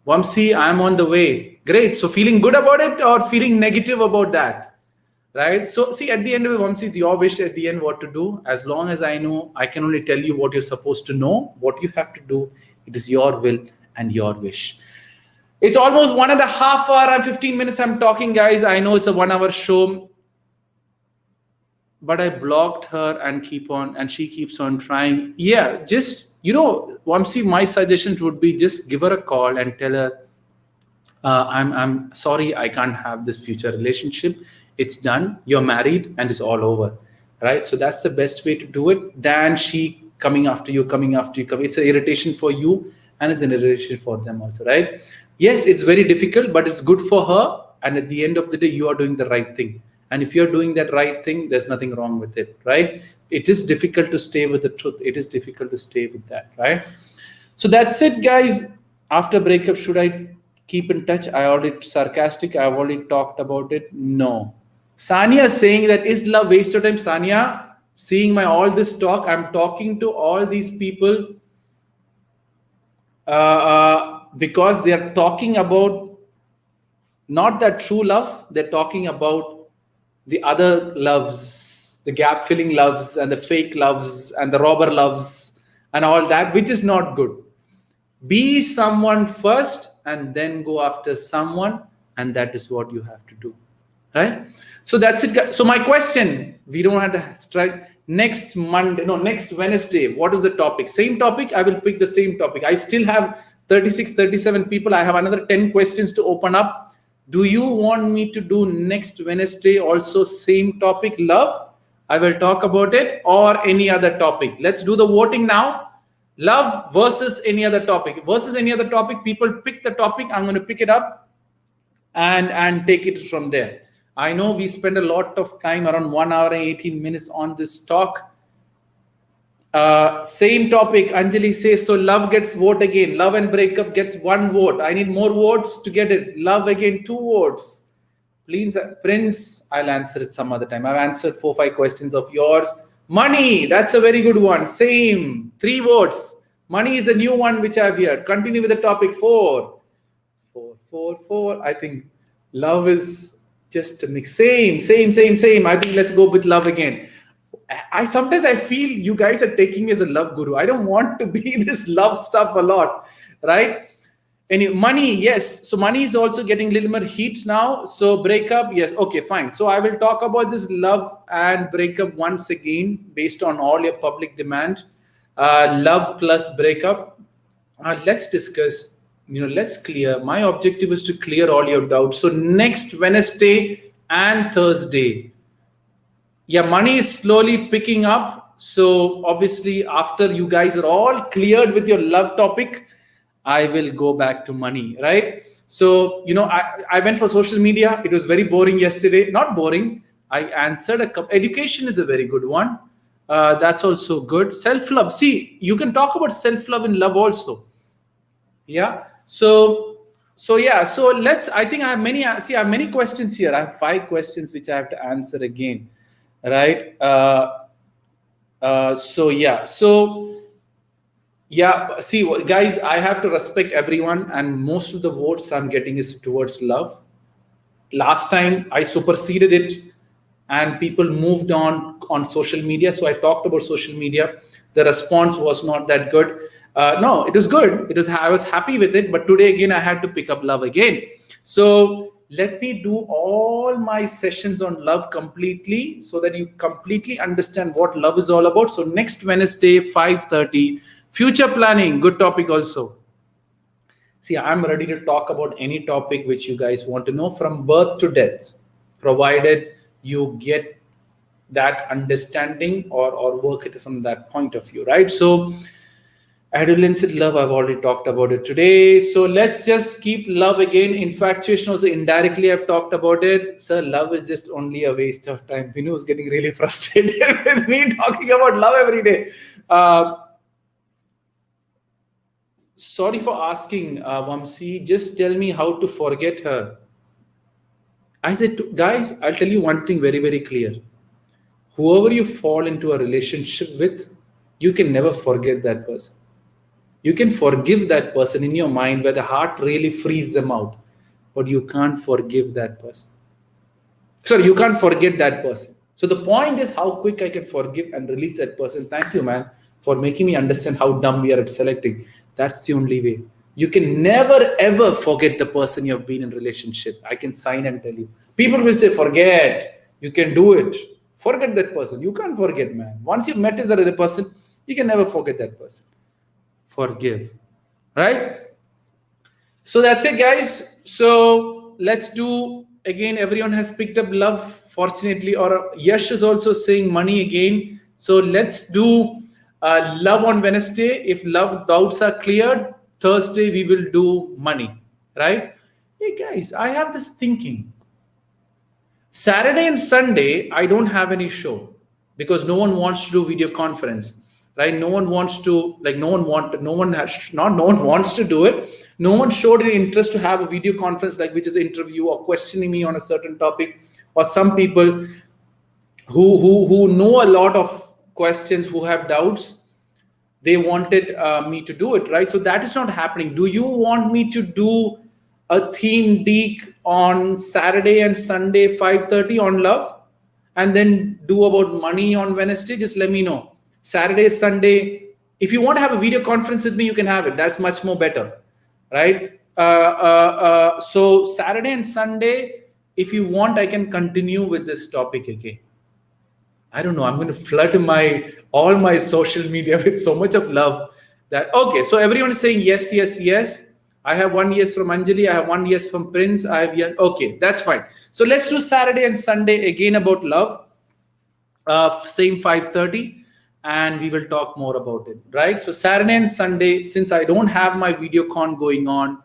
Speaker 1: Vamsi, I'm on the way. Great. So feeling good about it or feeling negative about that, right? So see, at the end of it, Vamsi, it's your wish at the end what to do. As long as I know, I can only tell you what you're supposed to know, what you have to do. It is your will and your wish. It's almost 1.5 hours and 15 minutes I'm talking, guys. I know it's a 1 hour show, but I blocked her and she keeps on trying. Yeah, just, Vamsi, my suggestion would be just give her a call and tell her, I'm sorry, I can't have this future relationship. It's done. You're married and it's all over, right? So that's the best way to do it than she coming after you. It's an irritation for you and it's an irritation for them also, right? Yes, it's very difficult, but it's good for her. And at the end of the day, you are doing the right thing. And if you're doing that right thing, there's nothing wrong with it, right? It is difficult to stay with the truth. It is difficult to stay with that, right? So that's it, guys. After breakup, should I keep in touch? I've already talked about it. No. Sania is saying that, is love waste of time? Sania, seeing my all this talk, I'm talking to all these people because they are talking about not that true love. They're talking about the other loves, the gap filling loves and the fake loves and the robber loves and all that, which is not good. Be someone first and then go after someone, and that is what you have to do, right? So that's it. So my question, we don't have to strike next Wednesday. What is the topic? Same topic. I will pick the same topic. I still have 36, 37 people. I have another 10 questions to open up. Do you want me to do next Wednesday also same topic, love? I will talk about it, or any other topic. Let's do the voting now. Love versus any other topic. People pick the topic. I'm going to pick it up and take it from there. I know we spend a lot of time, around 1 hour and 18 minutes on this talk. Same topic. Anjali says, so love gets vote again. Love and breakup gets 1 vote. I need more votes to get it. Love again, 2 votes. Please, Prince, I'll answer it some other time. I've answered 4-5 questions of yours. Money, that's a very good one. Same, 3 votes. Money is a new one which I've heard. Continue with the topic. 4. I think love is just a mix. Same. I think let's go with love again. I sometimes feel you guys are taking me as a love guru. I don't want to be this love stuff a lot, right? And money, yes. So money is also getting a little more heat now. So breakup, yes. Okay, fine. So I will talk about this love and breakup once again based on all your public demand. Love plus breakup. Let's discuss let's clear. My objective is to clear all your doubts. So next Wednesday and Thursday, yeah, money is slowly picking up. So obviously, after you guys are all cleared with your love topic, I will go back to money, right? So, I went for social media. It was very boring yesterday. Not boring. I answered a couple. Education is a very good one. That's also good. Self-love. See, you can talk about self-love and love also. Yeah. So yeah. So I think I have many questions here. I have 5 questions which I have to answer again. Right. So yeah. See, guys, I have to respect everyone, and most of the votes I'm getting is towards love. Last time I superseded it, and people moved on social media. So I talked about social media. The response was not that good. No, it was good. I was happy with it, but today again I had to pick up love again. So let me do all my sessions on love completely, so that you completely understand what love is all about. So next Wednesday, 5:30, future planning, good topic also. See, I'm ready to talk about any topic which you guys want to know, from birth to death, provided you get that understanding or work it from that point of view, right? So adolescent love, I've already talked about it today. So let's just keep love again. Infatuation also, indirectly I've talked about it. Sir, love is just only a waste of time. Vinu is getting really frustrated with me talking about love every day. Sorry for asking, Vamsi. Just tell me how to forget her. I said, guys, I'll tell you one thing very, very clear. Whoever you fall into a relationship with, you can never forget that person. You can forgive that person in your mind, where the heart really frees them out, but you can't forgive that person. Sorry, you can't forget that person. So the point is how quick I can forgive and release that person. Thank you, man, for making me understand how dumb we are at selecting. That's the only way. You can never ever forget the person you have been in relationship. I can sign and tell you. People will say, forget. You can do it. Forget that person. You can't forget, man. Once you've met with the other person, you can never forget that person. Forgive. Right? So that's it, guys. So let's do, again, everyone has picked up love, fortunately, or Yash is also saying money again. So let's do love on Wednesday. If love doubts are cleared, Thursday we will do money, right? Hey guys, I have this thinking. Saturday and Sunday, I don't have any show because no one wants to do video conference, right? No one wants to, no one wants to do it. No one showed any interest to have a video conference, which is an interview or questioning me on a certain topic, or some people who know a lot of questions, who have doubts, they wanted me to do it, right? So that is not happening. Do you want me to do a theme Deek on Saturday and Sunday 5:30 on love, and then do about money on Wednesday? Just let me know. Saturday, Sunday, if you want to have a video conference with me, you can have it. That's much more better, right? So Saturday and Sunday, if you want, I can continue with this topic again. I don't know. I'm going to flood all my social media with so much of love that, okay, so everyone is saying yes, yes, yes. I have 1 yes from Anjali. I have 1 yes from Prince. I have yes. Okay, that's fine. So let's do Saturday and Sunday again about love. Same 5:30, and we will talk more about it, right? So Saturday and Sunday, since I don't have my video con going on,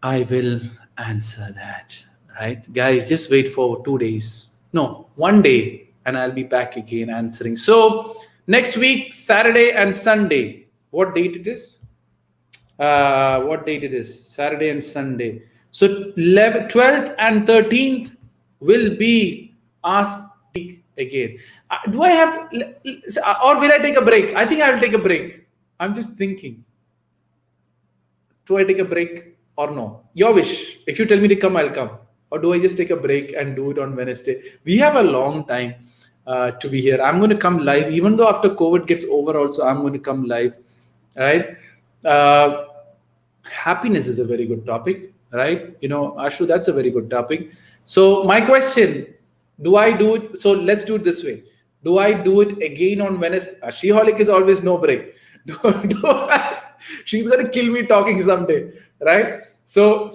Speaker 1: I will answer that, right? Guys, just wait for 2 days. No, 1 day, and I'll be back again answering. So next week, Saturday and Sunday. What date it is? Saturday and Sunday. So 12th and 13th will be Ask Deek again. Do I have to, or will I take a break? I think I will take a break. I'm just thinking. Do I take a break or no? Your wish. If you tell me to come, I'll come. Or do I just take a break and do it on Wednesday? We have a long time to be here. I'm going to come live, even though after COVID gets over also, I'm going to come live, right? Happiness is a very good topic, right? Ashu, that's a very good topic. So my question, do I do it? So let's do it this way. Do I do it again on Wednesday? Sheholic is always no break. She's gonna kill me talking someday, right? So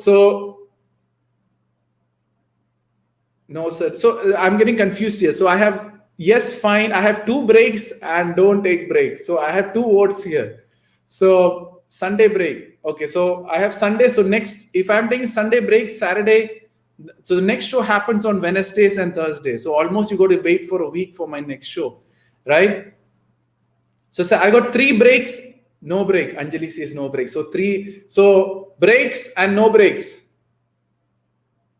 Speaker 1: no, sir. So I'm getting confused here. So I have, yes, fine. I have 2 breaks and don't take breaks. So I have 2 votes here. So Sunday break. Okay. So I have Sunday. So next, if I'm taking Sunday break, Saturday. So the next show happens on Wednesdays and Thursdays. So almost you got to wait for a week for my next show, right? So I got 3 breaks, no break. Anjali says no break. So breaks and no breaks.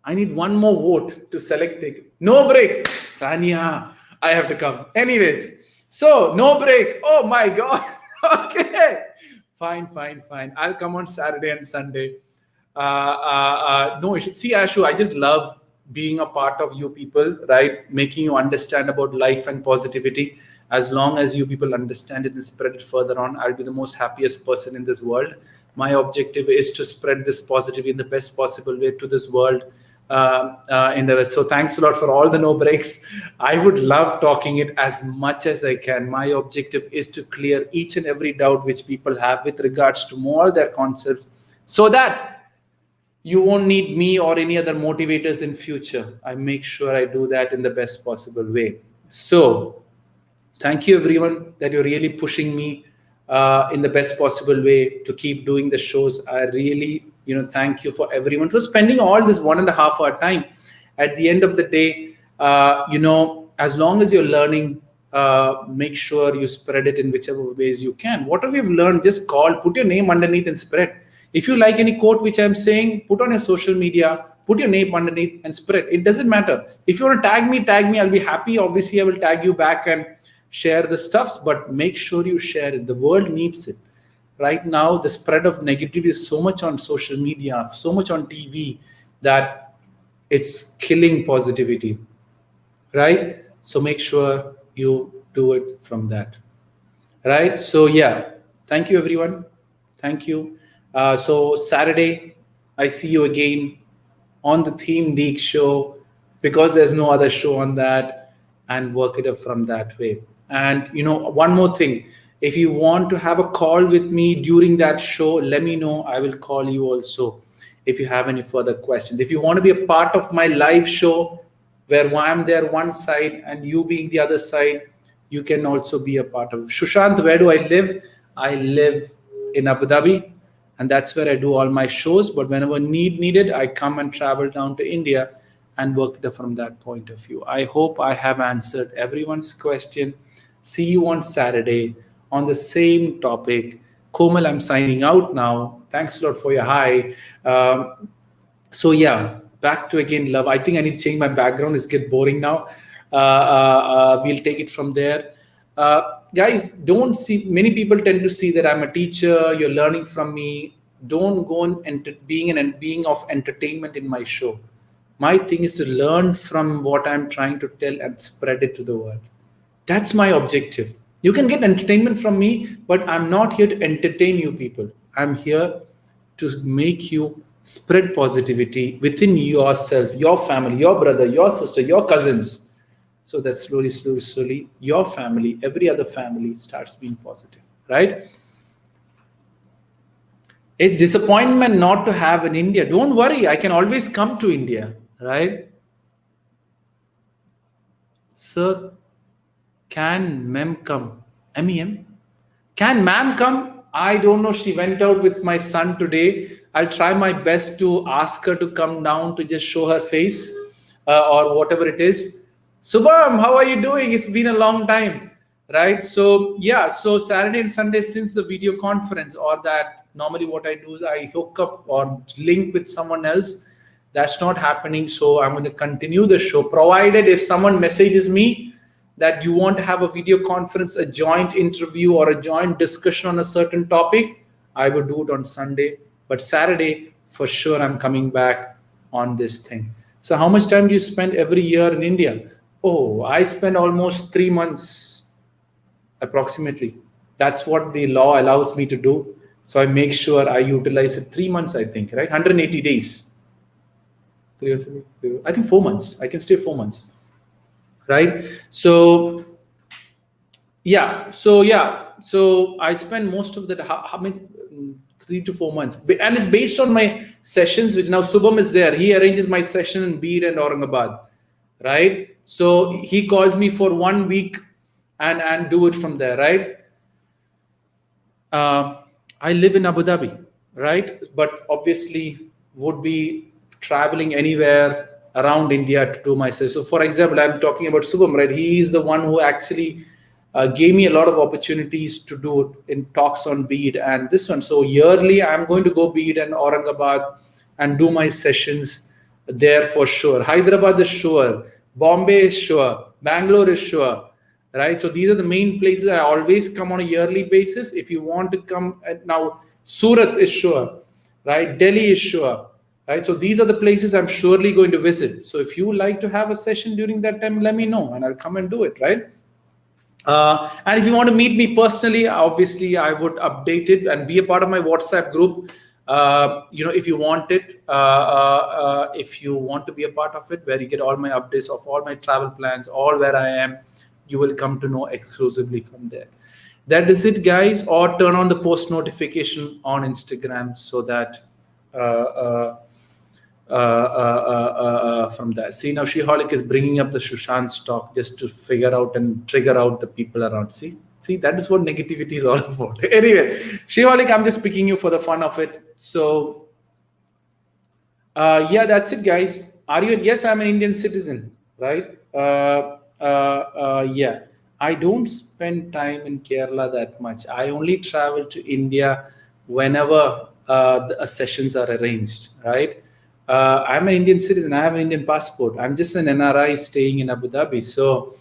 Speaker 1: I need one more vote to select it. No break. Sania, I have to come. Anyways, so no break. Oh my God. Okay. Fine. I'll come on Saturday and Sunday. No issue. See, Ashu, I just love being a part of you people, right? Making you understand about life and positivity. As long as you people understand it and spread it further on, I'll be the most happiest person in this world. My objective is to spread this positivity in the best possible way to this world. In the West. So thanks a lot for all the no breaks. I would love talking it as much as I can. My objective is to clear each and every doubt which people have with regards to all their concepts, so that you won't need me or any other motivators in future. I make sure I do that in the best possible way. So thank you everyone that you're really pushing me in the best possible way to keep doing the shows. I really, thank you for everyone for spending all this 1.5 hour time. At the end of the day, as long as you're learning, make sure you spread it in whichever ways you can. Whatever you've learned, just put your name underneath and spread. If you like any quote which I'm saying, put on your social media, put your name underneath and spread. It doesn't matter. If you want to tag me, I'll be happy. Obviously, I will tag you back and share the stuffs, but make sure you share it. The world needs it. Right now, the spread of negativity is so much on social media, so much on TV, that it's killing positivity, right? So make sure you do it from that, right? So yeah, thank you everyone. Thank you. So Saturday, I see you again on the Theme Deek show, because there's no other show on that, and work it up from that way. And one more thing, if you want to have a call with me during that show, let me know. I will call you also if you have any further questions. If you want to be a part of my live show where I'm there one side and you being the other side, you can also be a part of it. Shushant, where do I live? I live in Abu Dhabi, and that's where I do all my shows. But whenever needed, I come and travel down to India and work it from that point of view. I hope I have answered everyone's question. See you on Saturday on the same topic. Komal, I'm signing out now. Thanks a lot for your hi. So yeah, back to again love. I think I need to change my background. It's get boring now. We'll take it from there. Guys, don't see, many people tend to see that I'm a teacher, you're learning from me. Don't go and being of entertainment in my show. My thing is to learn from what I'm trying to tell and spread it to the world. That's my objective. You can get entertainment from me, but I'm not here to entertain you people. I'm here to make you spread positivity within yourself, your family, your brother, your sister, your cousins. So that slowly, your family, every other family starts being positive, right? It's disappointment not to have in India. Don't worry, I can always come to India, right? Sir, can ma'am come? MEM? Can ma'am come? I don't know. She went out with my son today. I'll try my best to ask her to come down to just show her face or whatever it is. Subham, how are you doing? It's been a long time, right? So yeah, so Saturday and Sunday, since the video conference or that, normally what I do is I hook up or link with someone else. That's not happening. So I'm going to continue the show, provided if someone messages me that you want to have a video conference, a joint interview or a joint discussion on a certain topic, I would do it on Sunday. But Saturday, for sure, I'm coming back on this thing. So how much time do you spend every year in India? Oh, I spend almost 3 months approximately. That's what the law allows me to do. So I make sure I utilize it 3 months, I think, right? 180 days. I think 4 months. I can stay 4 months. Right? So yeah, So I spend most of the how many 3 to 4 months, and it's based on my sessions. Which now Subham is there. He arranges my session in Bid and Aurangabad, right? So he calls me for 1 week, and do it from there, right? I live in Abu Dhabi, right? But obviously would be traveling anywhere around India to do my session. So for example, I'm talking about Subham, right? He is the one who actually gave me a lot of opportunities to do it in talks on Bid and this one. So yearly, I'm going to go Bid and Aurangabad and do my sessions there for sure. Hyderabad is sure. Bombay is sure. Bangalore is sure. Right. So these are the main places I always come on a yearly basis. If you want to come now, Surat is sure. Right. Delhi is sure. Right. So these are the places I'm surely going to visit. So if you like to have a session during that time, let me know and I'll come and do it. Right. And if you want to meet me personally, obviously I would update it and be a part of my WhatsApp group. If you want it, if you want to be a part of it, where you get all my updates of all my travel plans, all where I am, you will come to know exclusively from there. That is it, guys. Or turn on the post notification on Instagram so that from that. See, now Sheholic is bringing up the Sushant talk just to figure out and trigger out the people around. See, that is what negativity is all about. Anyway, Sheholic, I'm just picking you for the fun of it. So, yeah, that's it, guys. Are you? Yes, I'm an Indian citizen, right? Yeah, I don't spend time in Kerala that much. I only travel to India whenever the sessions are arranged, right? I'm an Indian citizen. I have an Indian passport. I'm just an NRI staying in Abu Dhabi. So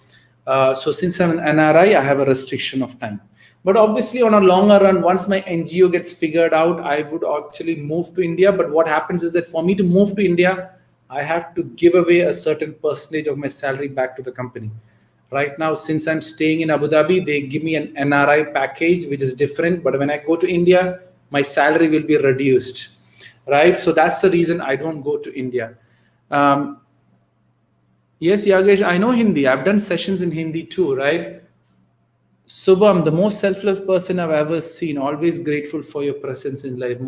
Speaker 1: since I'm an NRI, I have a restriction of time. But obviously, on a longer run, once my NGO gets figured out, I would actually move to India. But what happens is that for me to move to India, I have to give away a certain percentage of my salary back to the company. Right now, since I'm staying in Abu Dhabi, they give me an NRI package, which is different. But when I go to India, my salary will be reduced. Right? So that's the reason I don't go to India. Yes, Yagesh, I know Hindi. I've done sessions in Hindi too, right? Subham, the most selfless person I've ever seen. Always grateful for your presence in life.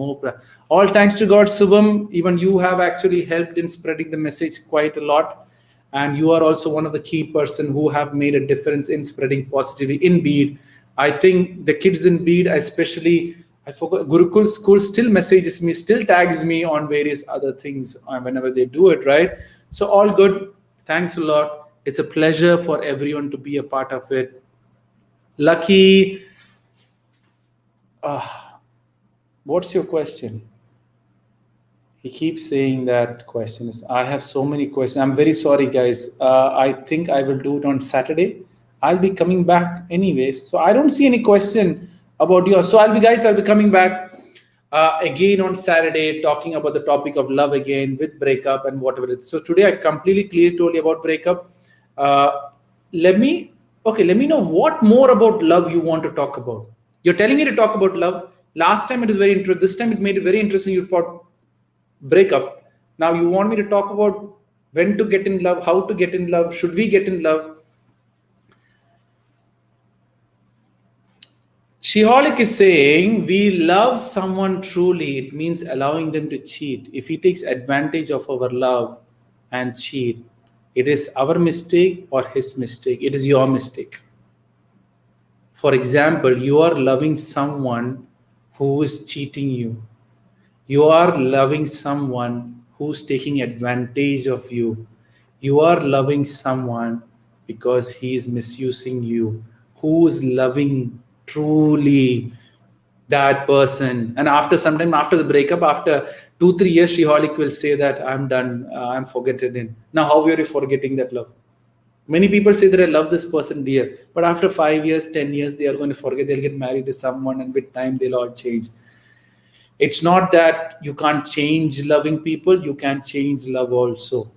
Speaker 1: All thanks to God, Subham. Even you have actually helped in spreading the message quite a lot. And you are also one of the key person who have made a difference in spreading positivity in Bid. I think the kids in Bid, especially, I forgot, Gurukul school still messages me, still tags me on various other things whenever they do it, right? So all good. Thanks a lot. It's a pleasure for everyone to be a part of it. Lucky, what's your question? He keeps saying that question. I have so many questions. I'm very sorry, guys. I think I will do it on Saturday. I'll be coming back anyways. So I don't see any question about yours. So I'll be coming back again on Saturday, talking about the topic of love again with breakup and whatever it is. So today I completely clearly told you about breakup. Let me know what more about love you want to talk about. You're telling me to talk about love. Last time it was very interesting. This time it made it very interesting. You thought breakup. Now you want me to talk about when to get in love, how to get in love, should we get in love? Sheholic is saying, we love someone truly. It means allowing them to cheat. If he takes advantage of our love and cheat, it is our mistake or his mistake. It is your mistake. For example, you are loving someone who is cheating you. You are loving someone who's taking advantage of you. You are loving someone because he is misusing you. Who's loving truly that person? And after some time, after the breakup, after 2-3 years, Sheholic will say that I'm done, I'm forgetting it. Now, how are you forgetting that love? Many people say that I love this person dear, but after 5 years, 10 years, they are going to forget. They'll get married to someone, and with time, they'll all change. It's not that you can't change loving people, you can change love also.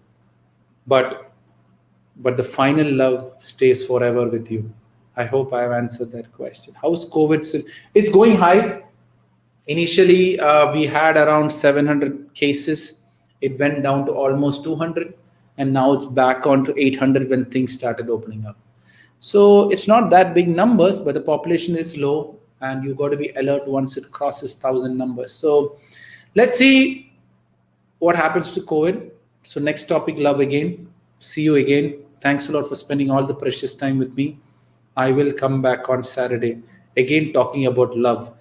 Speaker 1: But the final love stays forever with you. I hope I have answered that question. How's COVID? It's going high. Initially, we had around 700 cases. It went down to almost 200. And now it's back on to 800 when things started opening up. So it's not that big numbers, but the population is low, and you got to be alert once it crosses 1,000 numbers. So let's see what happens to COVID. So next topic, love again. See you again. Thanks a lot for spending all the precious time with me. I will come back on Saturday again talking about love.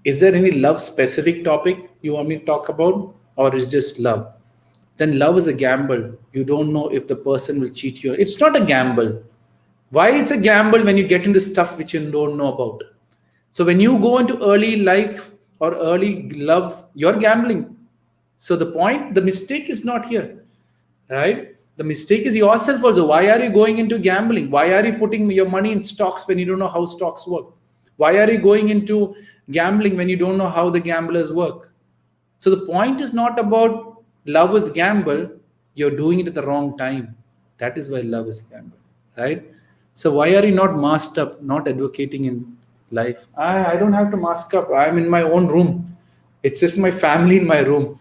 Speaker 1: Is there any love specific topic you want me to talk about, or is just love? Then love is a gamble. You don't know if the person will cheat you. It's not a gamble. Why it's a gamble when you get into stuff which you don't know about? So when you go into early life or early love, you're gambling. So the mistake is not here, right? The mistake is yourself also. Why are you going into gambling? Why are you putting your money in stocks when you don't know how stocks work? Why are you going into gambling when you don't know how the gamblers work? So the point is not about love is gamble. You're doing it at the wrong time. That is why love is gamble, right? So why are you not masked up, not advocating in life? I don't have to mask up. I'm in my own room. It's just my family in my room.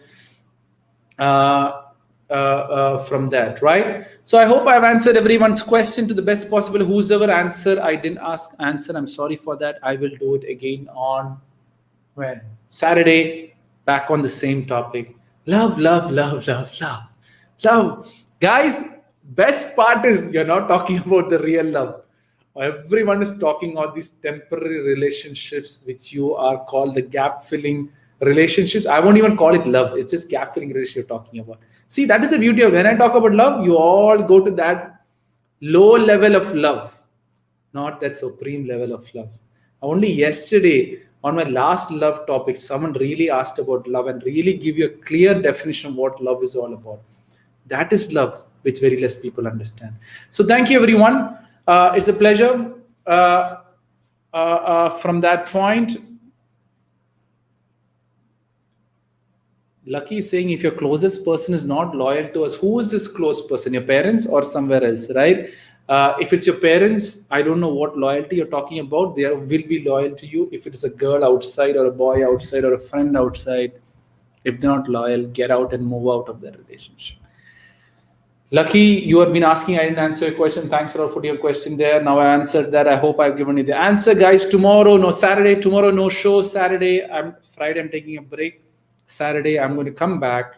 Speaker 1: From that, right? So I hope I've answered everyone's question to the best possible. Whoever answer I didn't answer, I'm sorry for that. I will do it again on when? Saturday, back on the same topic. Love, love, love, love, love, love. Guys, best part is you're not talking about the real love. Everyone is talking about these temporary relationships, which you are called the gap filling relationships. I won't even call it love. It's just gap filling relationship you're talking about. See, that is the beauty of when I talk about love, you all go to that low level of love, not that supreme level of love. Only yesterday on my last love topic, someone really asked about love and really give you a clear definition of what love is all about. That is love, which very less people understand. So thank you, everyone. It's a pleasure. From that point, Lucky is saying, if your closest person is not loyal to us, who is this close person? Your parents or somewhere else, right? If it's your parents, I don't know what loyalty you're talking about. They will be loyal to you. If it's a girl outside or a boy outside or a friend outside, if they're not loyal, get out and move out of that relationship. Lucky, you have been asking, I didn't answer your question. Thanks a lot for your question there. Now I answered that. I hope I've given you the answer. Guys, tomorrow, no Saturday. Tomorrow, no show. Friday, I'm taking a break. Saturday, I'm going to come back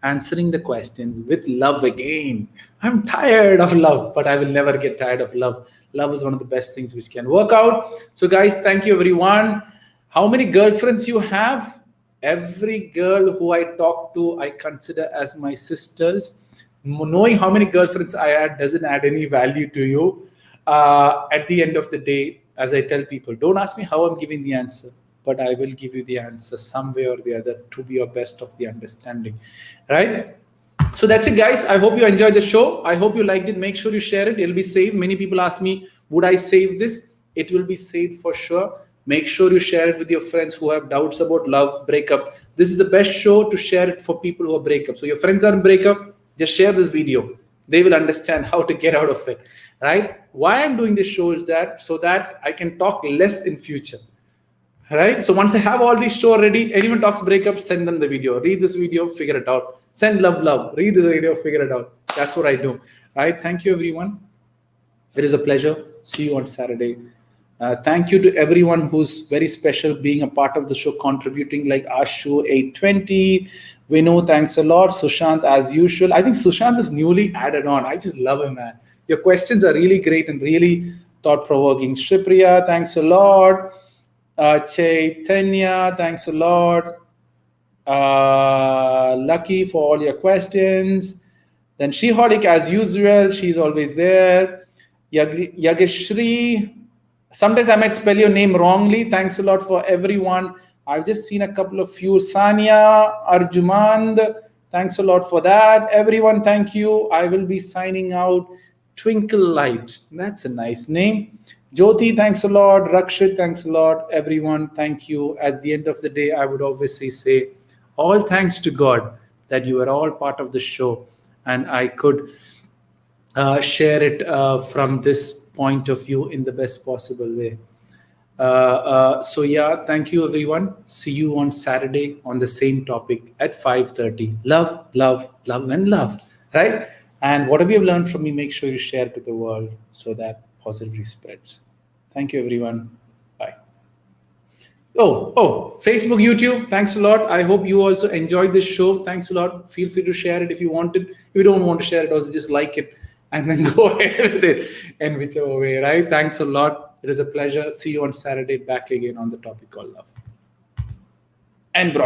Speaker 1: answering the questions with love again. I'm tired of love, but I will never get tired of love. Love is one of the best things which can work out. So guys, thank you everyone. How many girlfriends you have? Every girl who I talk to, I consider as my sisters. Knowing how many girlfriends I had doesn't add any value to you. At the end of the day, as I tell people, don't ask me how I'm giving the answer, but I will give you the answer some way or the other to be your best of the understanding, right? So that's it, guys. I hope you enjoyed the show. I hope you liked it. Make sure you share it. It'll be saved. Many people ask me, would I save this? It will be saved for sure. Make sure you share it with your friends who have doubts about love, breakup. This is the best show to share it for people who are breakup. So your friends are in breakup, just share this video. They will understand how to get out of it, right? Why I'm doing this show is that so that I can talk less in future. Right? So once I have all these show ready, anyone talks breakup, send them the video. Read this video, figure it out. Send love, love. Read this video, figure it out. That's what I do. Right? Thank you, everyone. It is a pleasure. See you on Saturday. Thank you to everyone who's very special being a part of the show, contributing like Ashu 820. Vinu, thanks a lot. Sushant, as usual. I think Sushant is newly added on. I just love him, man. Your questions are really great and really thought-provoking. Shripriya, thanks a lot. Chaitanya, thanks a lot. Lucky for all your questions. Then Shiholic, as usual, she's always there. Yageshri, sometimes I might spell your name wrongly. Thanks a lot for everyone. I've just seen a couple of you. Sania, Arjumand, thanks a lot for that. Everyone, thank you. I will be signing out. Twinkle Light, that's a nice name. Jyoti, thanks a lot. Rakshit, thanks a lot. Everyone, thank you. At the end of the day, I would obviously say all thanks to God that you are all part of the show and I could share it from this point of view in the best possible way. So yeah, thank you everyone. See you on Saturday on the same topic at 5:30. Love, love, love and love, right? And whatever you've learned from me, make sure you share it to the world so that positivity spreads. Thank you, everyone. Bye. Oh, Facebook, YouTube. Thanks a lot. I hope you also enjoyed this show. Thanks a lot. Feel free to share it if you wanted. If you don't want to share it, also just like it and then go ahead with it in whichever way, right? Thanks a lot. It is a pleasure. See you on Saturday back again on the topic called love and